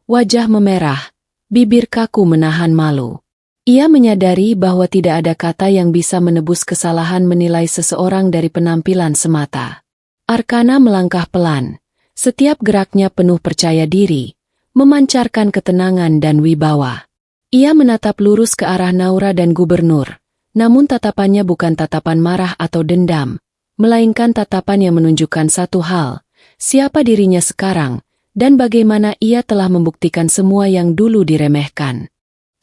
Wajah memerah, bibir kaku menahan malu. Ia menyadari bahwa tidak ada kata yang bisa menebus kesalahan menilai seseorang dari penampilan semata. Arkana melangkah pelan, setiap geraknya penuh percaya diri, memancarkan ketenangan dan wibawa. Ia menatap lurus ke arah Naura dan gubernur. Namun tatapannya bukan tatapan marah atau dendam, melainkan tatapan yang menunjukkan satu hal, siapa dirinya sekarang, dan bagaimana ia telah membuktikan semua yang dulu diremehkan.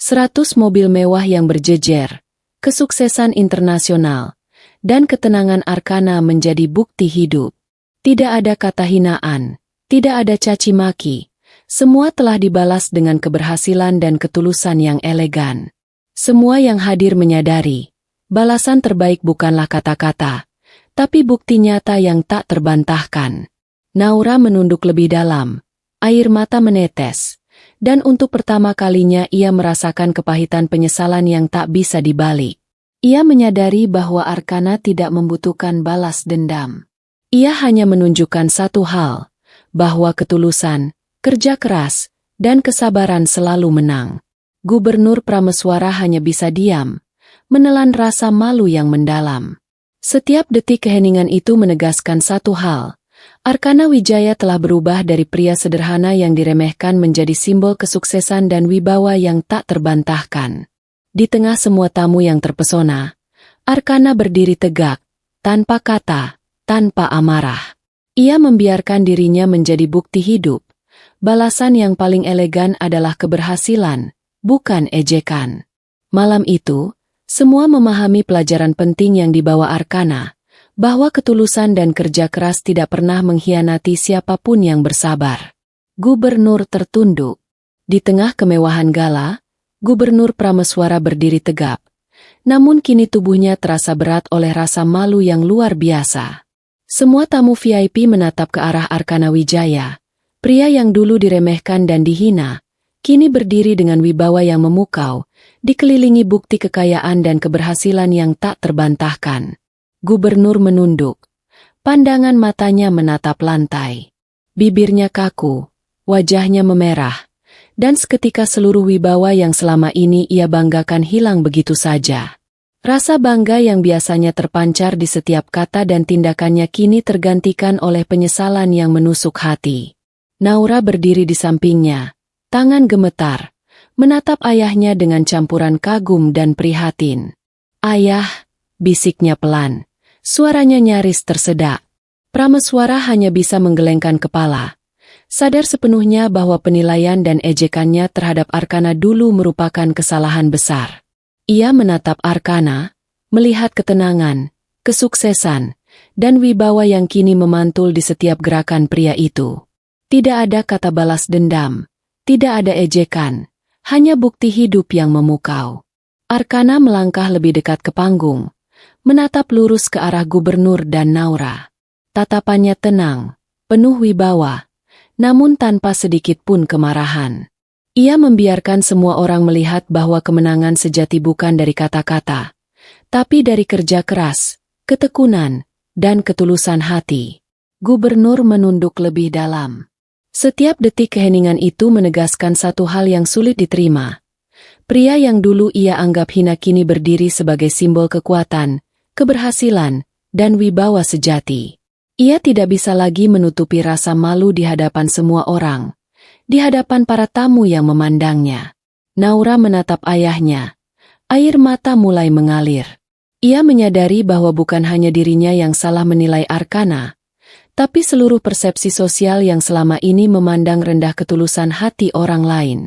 100 mobil mewah yang berjejer, kesuksesan internasional, dan ketenangan Arkana menjadi bukti hidup. Tidak ada kata hinaan, tidak ada caci maki, semua telah dibalas dengan keberhasilan dan ketulusan yang elegan. Semua yang hadir menyadari, balasan terbaik bukanlah kata-kata, tapi bukti nyata yang tak terbantahkan. Naura menunduk lebih dalam, air mata menetes, Dan untuk pertama kalinya ia merasakan kepahitan penyesalan yang tak bisa dibalik. Ia menyadari bahwa Arkana tidak membutuhkan balas dendam. Ia hanya menunjukkan satu hal, bahwa ketulusan, kerja keras, dan kesabaran selalu menang. Gubernur Prameswara hanya bisa diam, menelan rasa malu yang mendalam. Setiap detik keheningan itu menegaskan satu hal. Arkana Wijaya telah berubah dari pria sederhana yang diremehkan menjadi simbol kesuksesan dan wibawa yang tak terbantahkan. Di tengah semua tamu yang terpesona, Arkana berdiri tegak, tanpa kata, tanpa amarah. Ia membiarkan dirinya menjadi bukti hidup. Balasan yang paling elegan adalah keberhasilan, bukan ejekan. Malam itu, semua memahami pelajaran penting yang dibawa Arkana, bahwa ketulusan dan kerja keras tidak pernah mengkhianati siapapun yang bersabar. Gubernur tertunduk. Di tengah kemewahan gala, Gubernur Prameswara berdiri tegap. Namun kini tubuhnya terasa berat oleh rasa malu yang luar biasa. Semua tamu VIP menatap ke arah Arkana Wijaya. Pria yang dulu diremehkan dan dihina, kini berdiri dengan wibawa yang memukau, dikelilingi bukti kekayaan dan keberhasilan yang tak terbantahkan. Gubernur menunduk. Pandangan matanya menatap lantai. Bibirnya kaku, wajahnya memerah, dan seketika seluruh wibawa yang selama ini ia banggakan hilang begitu saja. Rasa bangga yang biasanya terpancar di setiap kata dan tindakannya kini tergantikan oleh penyesalan yang menusuk hati. Naura berdiri di sampingnya, tangan gemetar, menatap ayahnya dengan campuran kagum dan prihatin. "Ayah," bisiknya pelan. Suaranya nyaris tersedak. Prameswara hanya bisa menggelengkan kepala, sadar sepenuhnya bahwa penilaian dan ejekannya terhadap Arkana dulu merupakan kesalahan besar. Ia menatap Arkana, melihat ketenangan, kesuksesan, dan wibawa yang kini memantul di setiap gerakan pria itu. Tidak ada kata balas dendam, tidak ada ejekan, hanya bukti hidup yang memukau. Arkana melangkah lebih dekat ke panggung, menatap lurus ke arah Gubernur dan Naura. Tatapannya tenang, penuh wibawa, namun tanpa sedikit pun kemarahan. Ia membiarkan semua orang melihat bahwa kemenangan sejati bukan dari kata-kata, tapi dari kerja keras, ketekunan, dan ketulusan hati. Gubernur menunduk lebih dalam. Setiap detik keheningan itu menegaskan satu hal yang sulit diterima. Pria yang dulu ia anggap hina kini berdiri sebagai simbol kekuatan, keberhasilan, dan wibawa sejati. Ia tidak bisa lagi menutupi rasa malu di hadapan semua orang, di hadapan para tamu yang memandangnya. Naura menatap ayahnya. Air mata mulai mengalir. Ia menyadari bahwa bukan hanya dirinya yang salah menilai Arkana, tapi seluruh persepsi sosial yang selama ini memandang rendah ketulusan hati orang lain.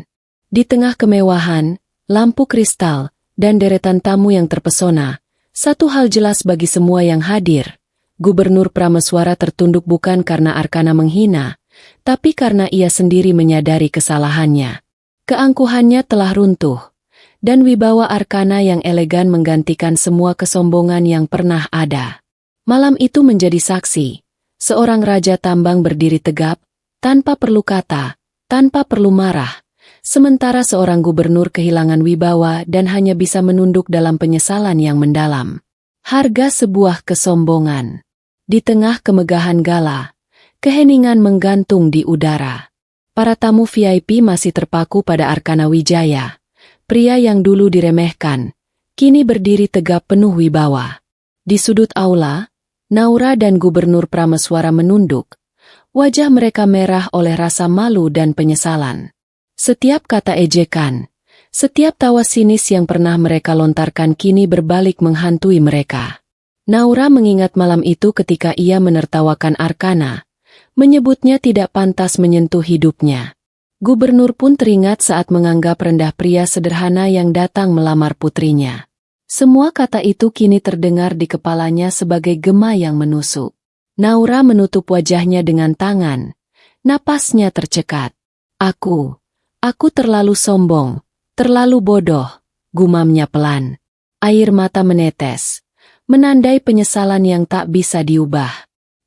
Di tengah kemewahan, lampu kristal, dan deretan tamu yang terpesona, satu hal jelas bagi semua yang hadir. Gubernur Prameswara tertunduk bukan karena Arkana menghina, tapi karena ia sendiri menyadari kesalahannya. Keangkuhannya telah runtuh, dan wibawa Arkana yang elegan menggantikan semua kesombongan yang pernah ada. Malam itu menjadi saksi. Seorang raja tambang berdiri tegap, tanpa perlu kata, tanpa perlu marah. Sementara seorang gubernur kehilangan wibawa dan hanya bisa menunduk dalam penyesalan yang mendalam. Harga sebuah kesombongan. Di tengah kemegahan gala, keheningan menggantung di udara. Para tamu VIP masih terpaku pada Arkana Wijaya. Pria yang dulu diremehkan, kini berdiri tegap penuh wibawa. Di sudut aula, Naura dan Gubernur Prameswara menunduk. Wajah mereka merah oleh rasa malu dan penyesalan. Setiap kata ejekan, setiap tawa sinis yang pernah mereka lontarkan kini berbalik menghantui mereka. Naura mengingat malam itu ketika ia menertawakan Arkana, menyebutnya tidak pantas menyentuh hidupnya. Gubernur pun teringat saat menganggap rendah pria sederhana yang datang melamar putrinya. Semua kata itu kini terdengar di kepalanya sebagai gema yang menusuk. Naura menutup wajahnya dengan tangan. Napasnya tercekat. Aku terlalu sombong, terlalu bodoh, gumamnya pelan. Air mata menetes, menandai penyesalan yang tak bisa diubah.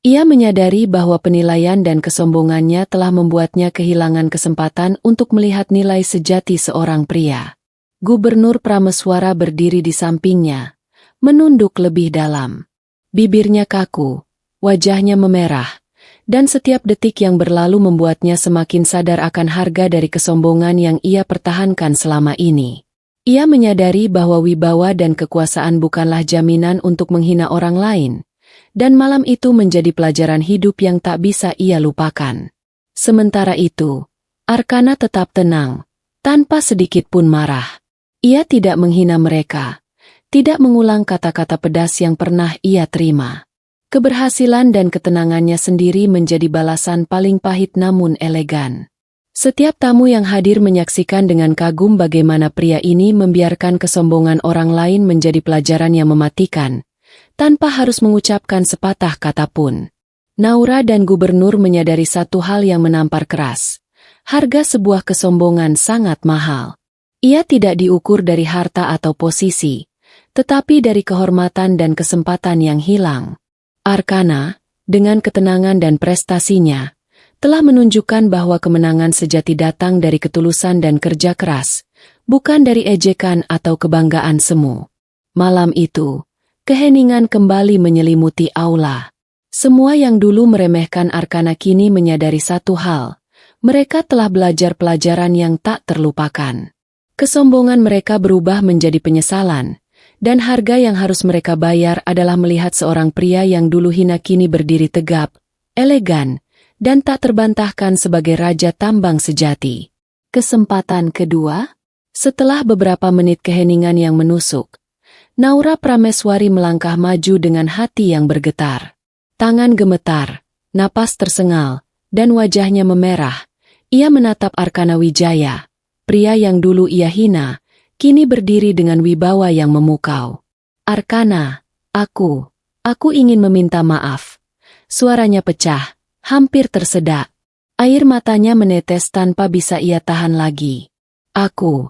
Ia menyadari bahwa penilaian dan kesombongannya telah membuatnya kehilangan kesempatan untuk melihat nilai sejati seorang pria. Gubernur Prameswara berdiri di sampingnya, menunduk lebih dalam. Bibirnya kaku, wajahnya memerah, dan setiap detik yang berlalu membuatnya semakin sadar akan harga dari kesombongan yang ia pertahankan selama ini. Ia menyadari bahwa wibawa dan kekuasaan bukanlah jaminan untuk menghina orang lain, dan malam itu menjadi pelajaran hidup yang tak bisa ia lupakan. Sementara itu, Arkana tetap tenang, tanpa sedikit pun marah. Ia tidak menghina mereka, tidak mengulang kata-kata pedas yang pernah ia terima. Keberhasilan dan ketenangannya sendiri menjadi balasan paling pahit namun elegan. Setiap tamu yang hadir menyaksikan dengan kagum bagaimana pria ini membiarkan kesombongan orang lain menjadi pelajaran yang mematikan, tanpa harus mengucapkan sepatah kata pun. Naura dan gubernur menyadari satu hal yang menampar keras. Harga sebuah kesombongan sangat mahal. Ia tidak diukur dari harta atau posisi, tetapi dari kehormatan dan kesempatan yang hilang. Arkana, dengan ketenangan dan prestasinya, telah menunjukkan bahwa kemenangan sejati datang dari ketulusan dan kerja keras, bukan dari ejekan atau kebanggaan semu. Malam itu, keheningan kembali menyelimuti aula. Semua yang dulu meremehkan Arkana kini menyadari satu hal, mereka telah belajar pelajaran yang tak terlupakan. Kesombongan mereka berubah menjadi penyesalan, dan harga yang harus mereka bayar adalah melihat seorang pria yang dulu hina kini berdiri tegap, elegan, dan tak terbantahkan sebagai raja tambang sejati. Kesempatan kedua? Setelah beberapa menit keheningan yang menusuk, Naura Prameswari melangkah maju dengan hati yang bergetar. Tangan gemetar, napas tersengal, dan wajahnya memerah. Ia menatap Arkana Wijaya. Pria yang dulu ia hina, kini berdiri dengan wibawa yang memukau. Arkana, aku ingin meminta maaf. Suaranya pecah, hampir tersedak. Air matanya menetes tanpa bisa ia tahan lagi. Aku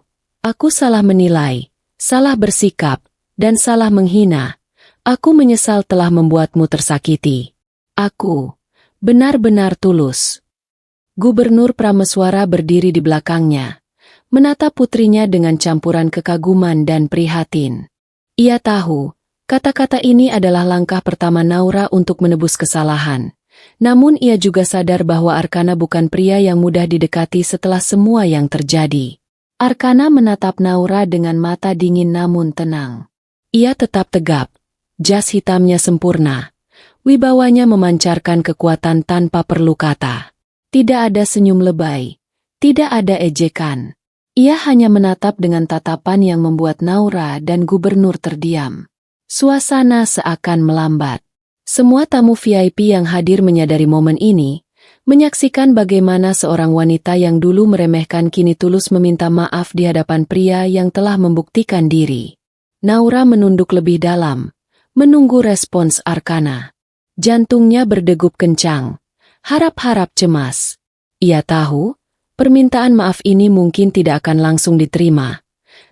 salah menilai, salah bersikap, dan salah menghina. Aku menyesal telah membuatmu tersakiti. Aku benar-benar tulus. Gubernur Prameswara berdiri di belakangnya, menatap putrinya dengan campuran kekaguman dan prihatin. Ia tahu, kata-kata ini adalah langkah pertama Naura untuk menebus kesalahan. Namun ia juga sadar bahwa Arkana bukan pria yang mudah didekati setelah semua yang terjadi. Arkana menatap Naura dengan mata dingin namun tenang. Ia tetap tegap, jas hitamnya sempurna. Wibawanya memancarkan kekuatan tanpa perlu kata. Tidak ada senyum lebay, tidak ada ejekan. Ia hanya menatap dengan tatapan yang membuat Naura dan gubernur terdiam. Suasana seakan melambat. Semua tamu VIP yang hadir menyadari momen ini, menyaksikan bagaimana seorang wanita yang dulu meremehkan kini tulus meminta maaf di hadapan pria yang telah membuktikan diri. Naura menunduk lebih dalam, menunggu respons Arkana. Jantungnya berdegup kencang, harap-harap cemas. Ia tahu, permintaan maaf ini mungkin tidak akan langsung diterima,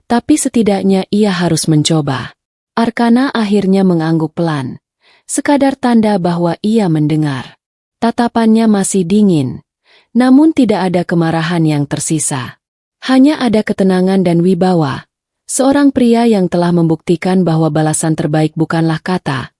tapi setidaknya ia harus mencoba. Arkana akhirnya mengangguk pelan, sekadar tanda bahwa ia mendengar. Tatapannya masih dingin, namun tidak ada kemarahan yang tersisa. Hanya ada ketenangan dan wibawa, seorang pria yang telah membuktikan bahwa balasan terbaik bukanlah kata,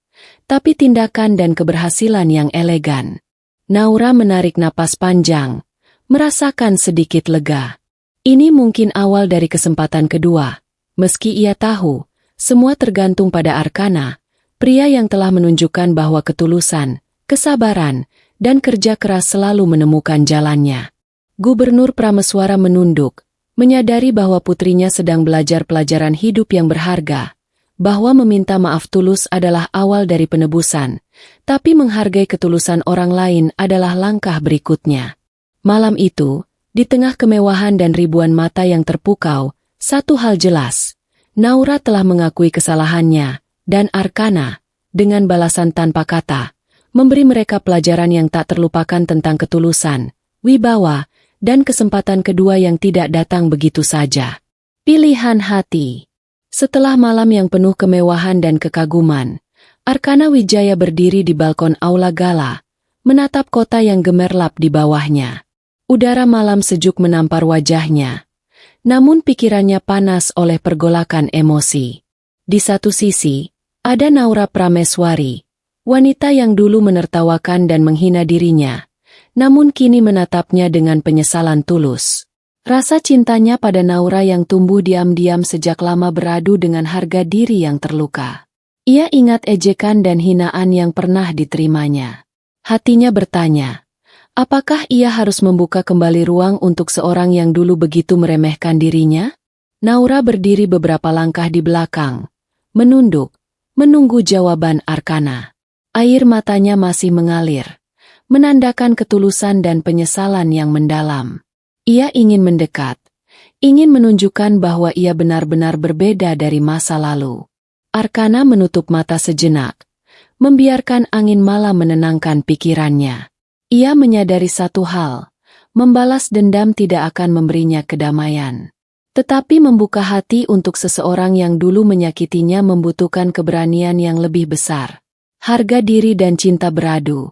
tapi tindakan dan keberhasilan yang elegan. Naura menarik napas panjang, merasakan sedikit lega. Ini mungkin awal dari kesempatan kedua. Meski ia tahu, semua tergantung pada Arkana, pria yang telah menunjukkan bahwa ketulusan, kesabaran, dan kerja keras selalu menemukan jalannya. Gubernur Prameswara menunduk, menyadari bahwa putrinya sedang belajar pelajaran hidup yang berharga, bahwa meminta maaf tulus adalah awal dari penebusan, tapi menghargai ketulusan orang lain adalah langkah berikutnya. Malam itu, di tengah kemewahan dan ribuan mata yang terpukau, satu hal jelas. Naura telah mengakui kesalahannya, dan Arkana, dengan balasan tanpa kata, memberi mereka pelajaran yang tak terlupakan tentang ketulusan, wibawa, dan kesempatan kedua yang tidak datang begitu saja. Pilihan hati. Setelah malam yang penuh kemewahan dan kekaguman, Arkana Wijaya berdiri di balkon aula gala, menatap kota yang gemerlap di bawahnya. Udara malam sejuk menampar wajahnya. Namun pikirannya panas oleh pergolakan emosi. Di satu sisi, ada Naura Prameswari, wanita yang dulu menertawakan dan menghina dirinya, namun kini menatapnya dengan penyesalan tulus. Rasa cintanya pada Naura yang tumbuh diam-diam sejak lama beradu dengan harga diri yang terluka. Ia ingat ejekan dan hinaan yang pernah diterimanya. Hatinya bertanya, apakah ia harus membuka kembali ruang untuk seorang yang dulu begitu meremehkan dirinya? Naura berdiri beberapa langkah di belakang, menunduk, menunggu jawaban Arkana. Air matanya masih mengalir, menandakan ketulusan dan penyesalan yang mendalam. Ia ingin mendekat, ingin menunjukkan bahwa ia benar-benar berbeda dari masa lalu. Arkana menutup mata sejenak, membiarkan angin malam menenangkan pikirannya. Ia menyadari satu hal, membalas dendam tidak akan memberinya kedamaian. Tetapi membuka hati untuk seseorang yang dulu menyakitinya membutuhkan keberanian yang lebih besar. Harga diri dan cinta beradu,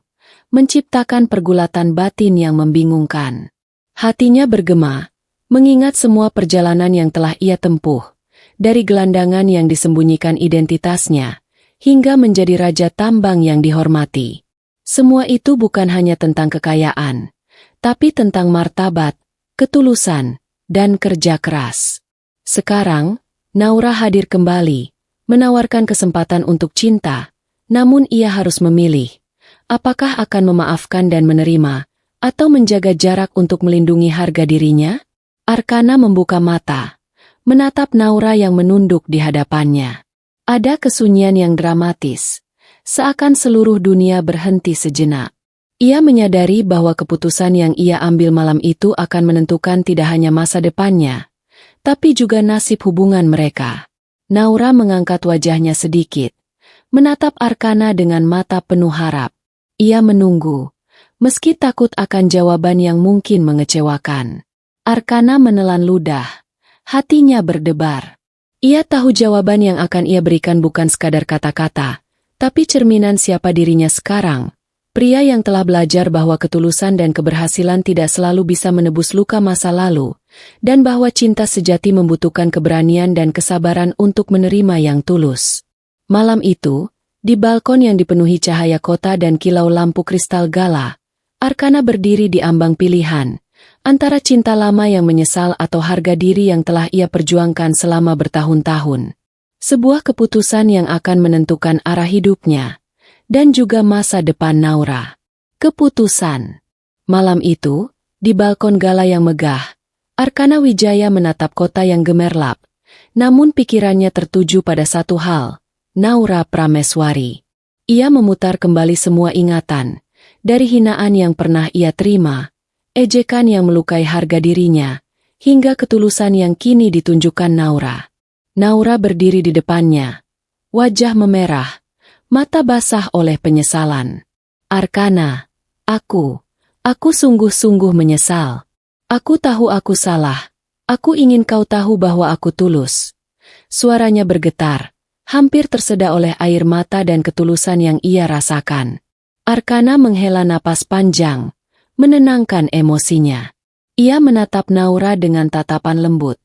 menciptakan pergulatan batin yang membingungkan. Hatinya bergema, mengingat semua perjalanan yang telah ia tempuh, dari gelandangan yang disembunyikan identitasnya, hingga menjadi raja tambang yang dihormati. Semua itu bukan hanya tentang kekayaan, tapi tentang martabat, ketulusan, dan kerja keras. Sekarang, Naura hadir kembali, menawarkan kesempatan untuk cinta, namun ia harus memilih, apakah akan memaafkan dan menerima, atau menjaga jarak untuk melindungi harga dirinya? Arkana membuka mata, menatap Naura yang menunduk di hadapannya. Ada kesunyian yang dramatis, seakan seluruh dunia berhenti sejenak. Ia menyadari bahwa keputusan yang ia ambil malam itu akan menentukan tidak hanya masa depannya, tapi juga nasib hubungan mereka. Naura mengangkat wajahnya sedikit, menatap Arkana dengan mata penuh harap. Ia menunggu, meski takut akan jawaban yang mungkin mengecewakan. Arkana menelan ludah, hatinya berdebar. Ia tahu jawaban yang akan ia berikan bukan sekadar kata-kata, tapi cerminan siapa dirinya sekarang. Pria yang telah belajar bahwa ketulusan dan keberhasilan tidak selalu bisa menebus luka masa lalu, dan bahwa cinta sejati membutuhkan keberanian dan kesabaran untuk menerima yang tulus. Malam itu, di balkon yang dipenuhi cahaya kota dan kilau lampu kristal gala, Arkana berdiri di ambang pilihan, antara cinta lama yang menyesal atau harga diri yang telah ia perjuangkan selama bertahun-tahun. Sebuah keputusan yang akan menentukan arah hidupnya, dan juga masa depan Naura. Keputusan. Malam itu, di balkon gala yang megah, Arkana Wijaya menatap kota yang gemerlap, namun pikirannya tertuju pada satu hal, Naura Prameswari. Ia memutar kembali semua ingatan, dari hinaan yang pernah ia terima, ejekan yang melukai harga dirinya, hingga ketulusan yang kini ditunjukkan Naura. Naura berdiri di depannya, wajah memerah, mata basah oleh penyesalan. Arkana, aku sungguh-sungguh menyesal. Aku tahu aku salah, aku ingin kau tahu bahwa aku tulus. Suaranya bergetar, hampir tersedak oleh air mata dan ketulusan yang ia rasakan. Arkana menghela napas panjang, menenangkan emosinya. Ia menatap Naura dengan tatapan lembut,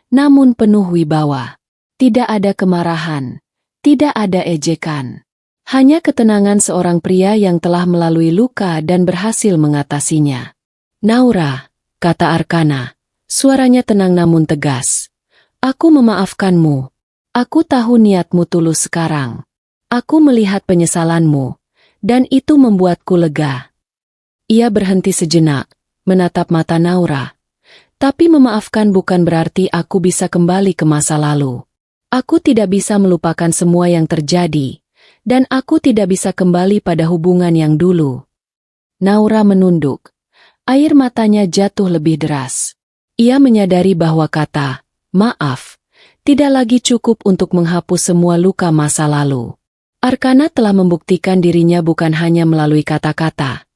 namun penuh wibawa. Tidak ada kemarahan, tidak ada ejekan. Hanya ketenangan seorang pria yang telah melalui luka dan berhasil mengatasinya. Naura, kata Arkana, suaranya tenang namun tegas. Aku memaafkanmu. Aku tahu niatmu tulus sekarang. Aku melihat penyesalanmu, dan itu membuatku lega. Ia berhenti sejenak, menatap mata Naura. Tapi memaafkan bukan berarti aku bisa kembali ke masa lalu. Aku tidak bisa melupakan semua yang terjadi, dan aku tidak bisa kembali pada hubungan yang dulu. Naura menunduk. Air matanya jatuh lebih deras. Ia menyadari bahwa kata, maaf, tidak lagi cukup untuk menghapus semua luka masa lalu. Arkana telah membuktikan dirinya bukan hanya melalui kata-kata,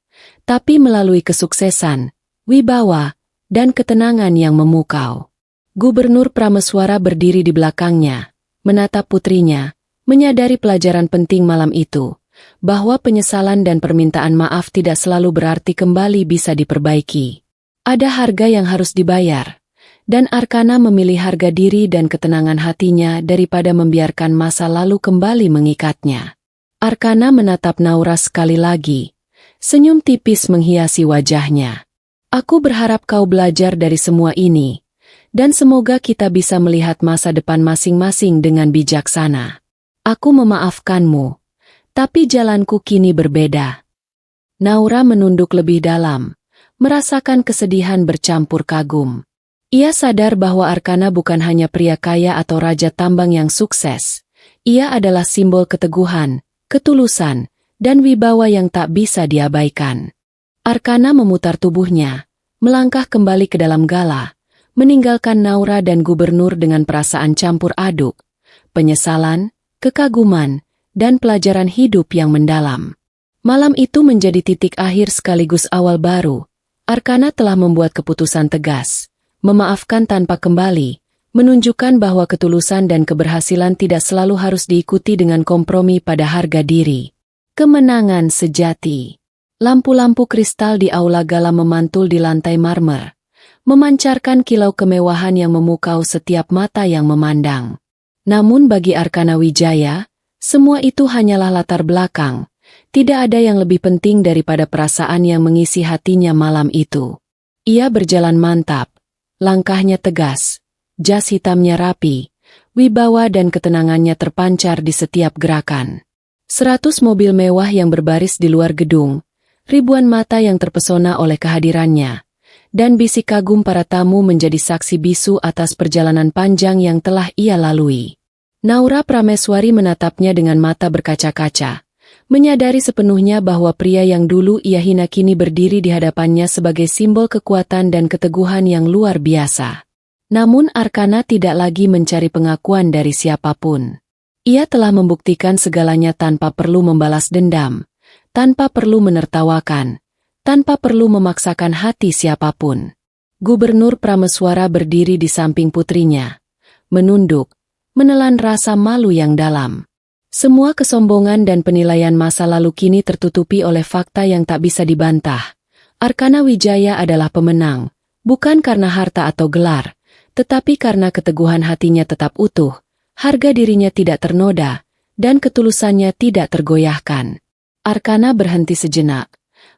tapi melalui kesuksesan, wibawa, dan ketenangan yang memukau. Gubernur Prameswara berdiri di belakangnya, menatap putrinya, menyadari pelajaran penting malam itu, bahwa penyesalan dan permintaan maaf tidak selalu berarti kembali bisa diperbaiki. Ada harga yang harus dibayar, dan Arkana memilih harga diri dan ketenangan hatinya daripada membiarkan masa lalu kembali mengikatnya. Arkana menatap Naura sekali lagi. Senyum tipis menghiasi wajahnya. Aku berharap kau belajar dari semua ini, dan semoga kita bisa melihat masa depan masing-masing dengan bijaksana. Aku memaafkanmu, tapi jalanku kini berbeda. Naura menunduk lebih dalam, merasakan kesedihan bercampur kagum. Ia sadar bahwa Arkana bukan hanya pria kaya atau raja tambang yang sukses. Ia adalah simbol keteguhan, ketulusan, dan wibawa yang tak bisa diabaikan. Arkana memutar tubuhnya, melangkah kembali ke dalam gala, meninggalkan Naura dan gubernur dengan perasaan campur aduk, penyesalan, kekaguman, dan pelajaran hidup yang mendalam. Malam itu menjadi titik akhir sekaligus awal baru. Arkana telah membuat keputusan tegas, memaafkan tanpa kembali, menunjukkan bahwa ketulusan dan keberhasilan tidak selalu harus diikuti dengan kompromi pada harga diri. Kemenangan sejati. Lampu-lampu kristal di aula gala memantul di lantai marmer, memancarkan kilau kemewahan yang memukau setiap mata yang memandang. Namun bagi Arkana Wijaya, semua itu hanyalah latar belakang. Tidak ada yang lebih penting daripada perasaan yang mengisi hatinya malam itu. Ia berjalan mantap, langkahnya tegas, jas hitamnya rapi, wibawa dan ketenangannya terpancar di setiap gerakan. 100 mobil mewah yang berbaris di luar gedung, ribuan mata yang terpesona oleh kehadirannya, dan bisik kagum para tamu menjadi saksi bisu atas perjalanan panjang yang telah ia lalui. Naura Prameswari menatapnya dengan mata berkaca-kaca, menyadari sepenuhnya bahwa pria yang dulu ia hina kini berdiri di hadapannya sebagai simbol kekuatan dan keteguhan yang luar biasa. Namun Arkana tidak lagi mencari pengakuan dari siapapun. Ia telah membuktikan segalanya tanpa perlu membalas dendam, tanpa perlu menertawakan, tanpa perlu memaksakan hati siapapun. Gubernur Prameswara berdiri di samping putrinya, menunduk, menelan rasa malu yang dalam. Semua kesombongan dan penilaian masa lalu kini tertutupi oleh fakta yang tak bisa dibantah. Arkana Wijaya adalah pemenang, bukan karena harta atau gelar, tetapi karena keteguhan hatinya tetap utuh, harga dirinya tidak ternoda, dan ketulusannya tidak tergoyahkan. Arkana berhenti sejenak,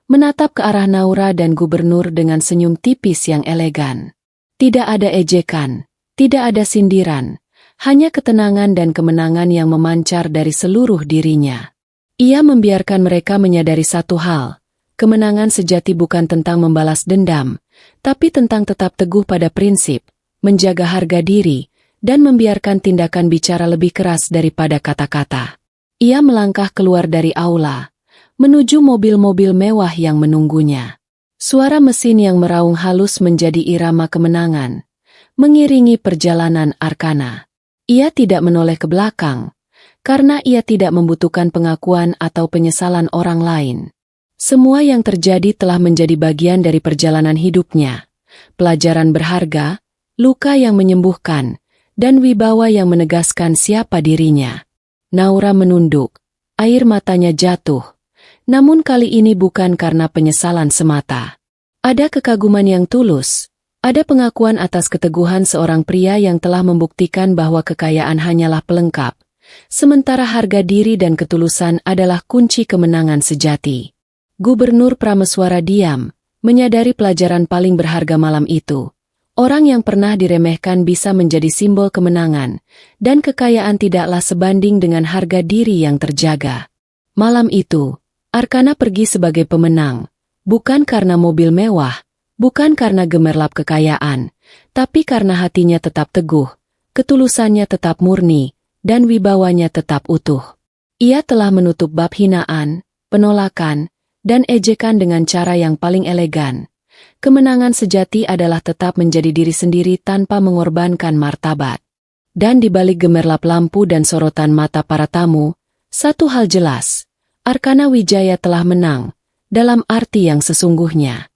menatap ke arah Naura dan gubernur dengan senyum tipis yang elegan. Tidak ada ejekan, tidak ada sindiran, hanya ketenangan dan kemenangan yang memancar dari seluruh dirinya. Ia membiarkan mereka menyadari satu hal, kemenangan sejati bukan tentang membalas dendam, tapi tentang tetap teguh pada prinsip, menjaga harga diri, dan membiarkan tindakan bicara lebih keras daripada kata-kata. Ia melangkah keluar dari aula, menuju mobil-mobil mewah yang menunggunya. Suara mesin yang meraung halus menjadi irama kemenangan, mengiringi perjalanan Arkana. Ia tidak menoleh ke belakang, karena ia tidak membutuhkan pengakuan atau penyesalan orang lain. Semua yang terjadi telah menjadi bagian dari perjalanan hidupnya, pelajaran berharga, luka yang menyembuhkan, dan wibawa yang menegaskan siapa dirinya. Naura menunduk, air matanya jatuh, namun kali ini bukan karena penyesalan semata. Ada kekaguman yang tulus. Ada pengakuan atas keteguhan seorang pria yang telah membuktikan bahwa kekayaan hanyalah pelengkap, sementara harga diri dan ketulusan adalah kunci kemenangan sejati. Gubernur Prameswara diam, menyadari pelajaran paling berharga malam itu. Orang yang pernah diremehkan bisa menjadi simbol kemenangan, dan kekayaan tidaklah sebanding dengan harga diri yang terjaga. Malam itu, Arkana pergi sebagai pemenang, bukan karena mobil mewah, bukan karena gemerlap kekayaan, tapi karena hatinya tetap teguh, ketulusannya tetap murni, dan wibawanya tetap utuh. Ia telah menutup bab hinaan, penolakan, dan ejekan dengan cara yang paling elegan. Kemenangan sejati adalah tetap menjadi diri sendiri tanpa mengorbankan martabat. Dan di balik gemerlap lampu dan sorotan mata para tamu, satu hal jelas, Arkana Wijaya telah menang, dalam arti yang sesungguhnya.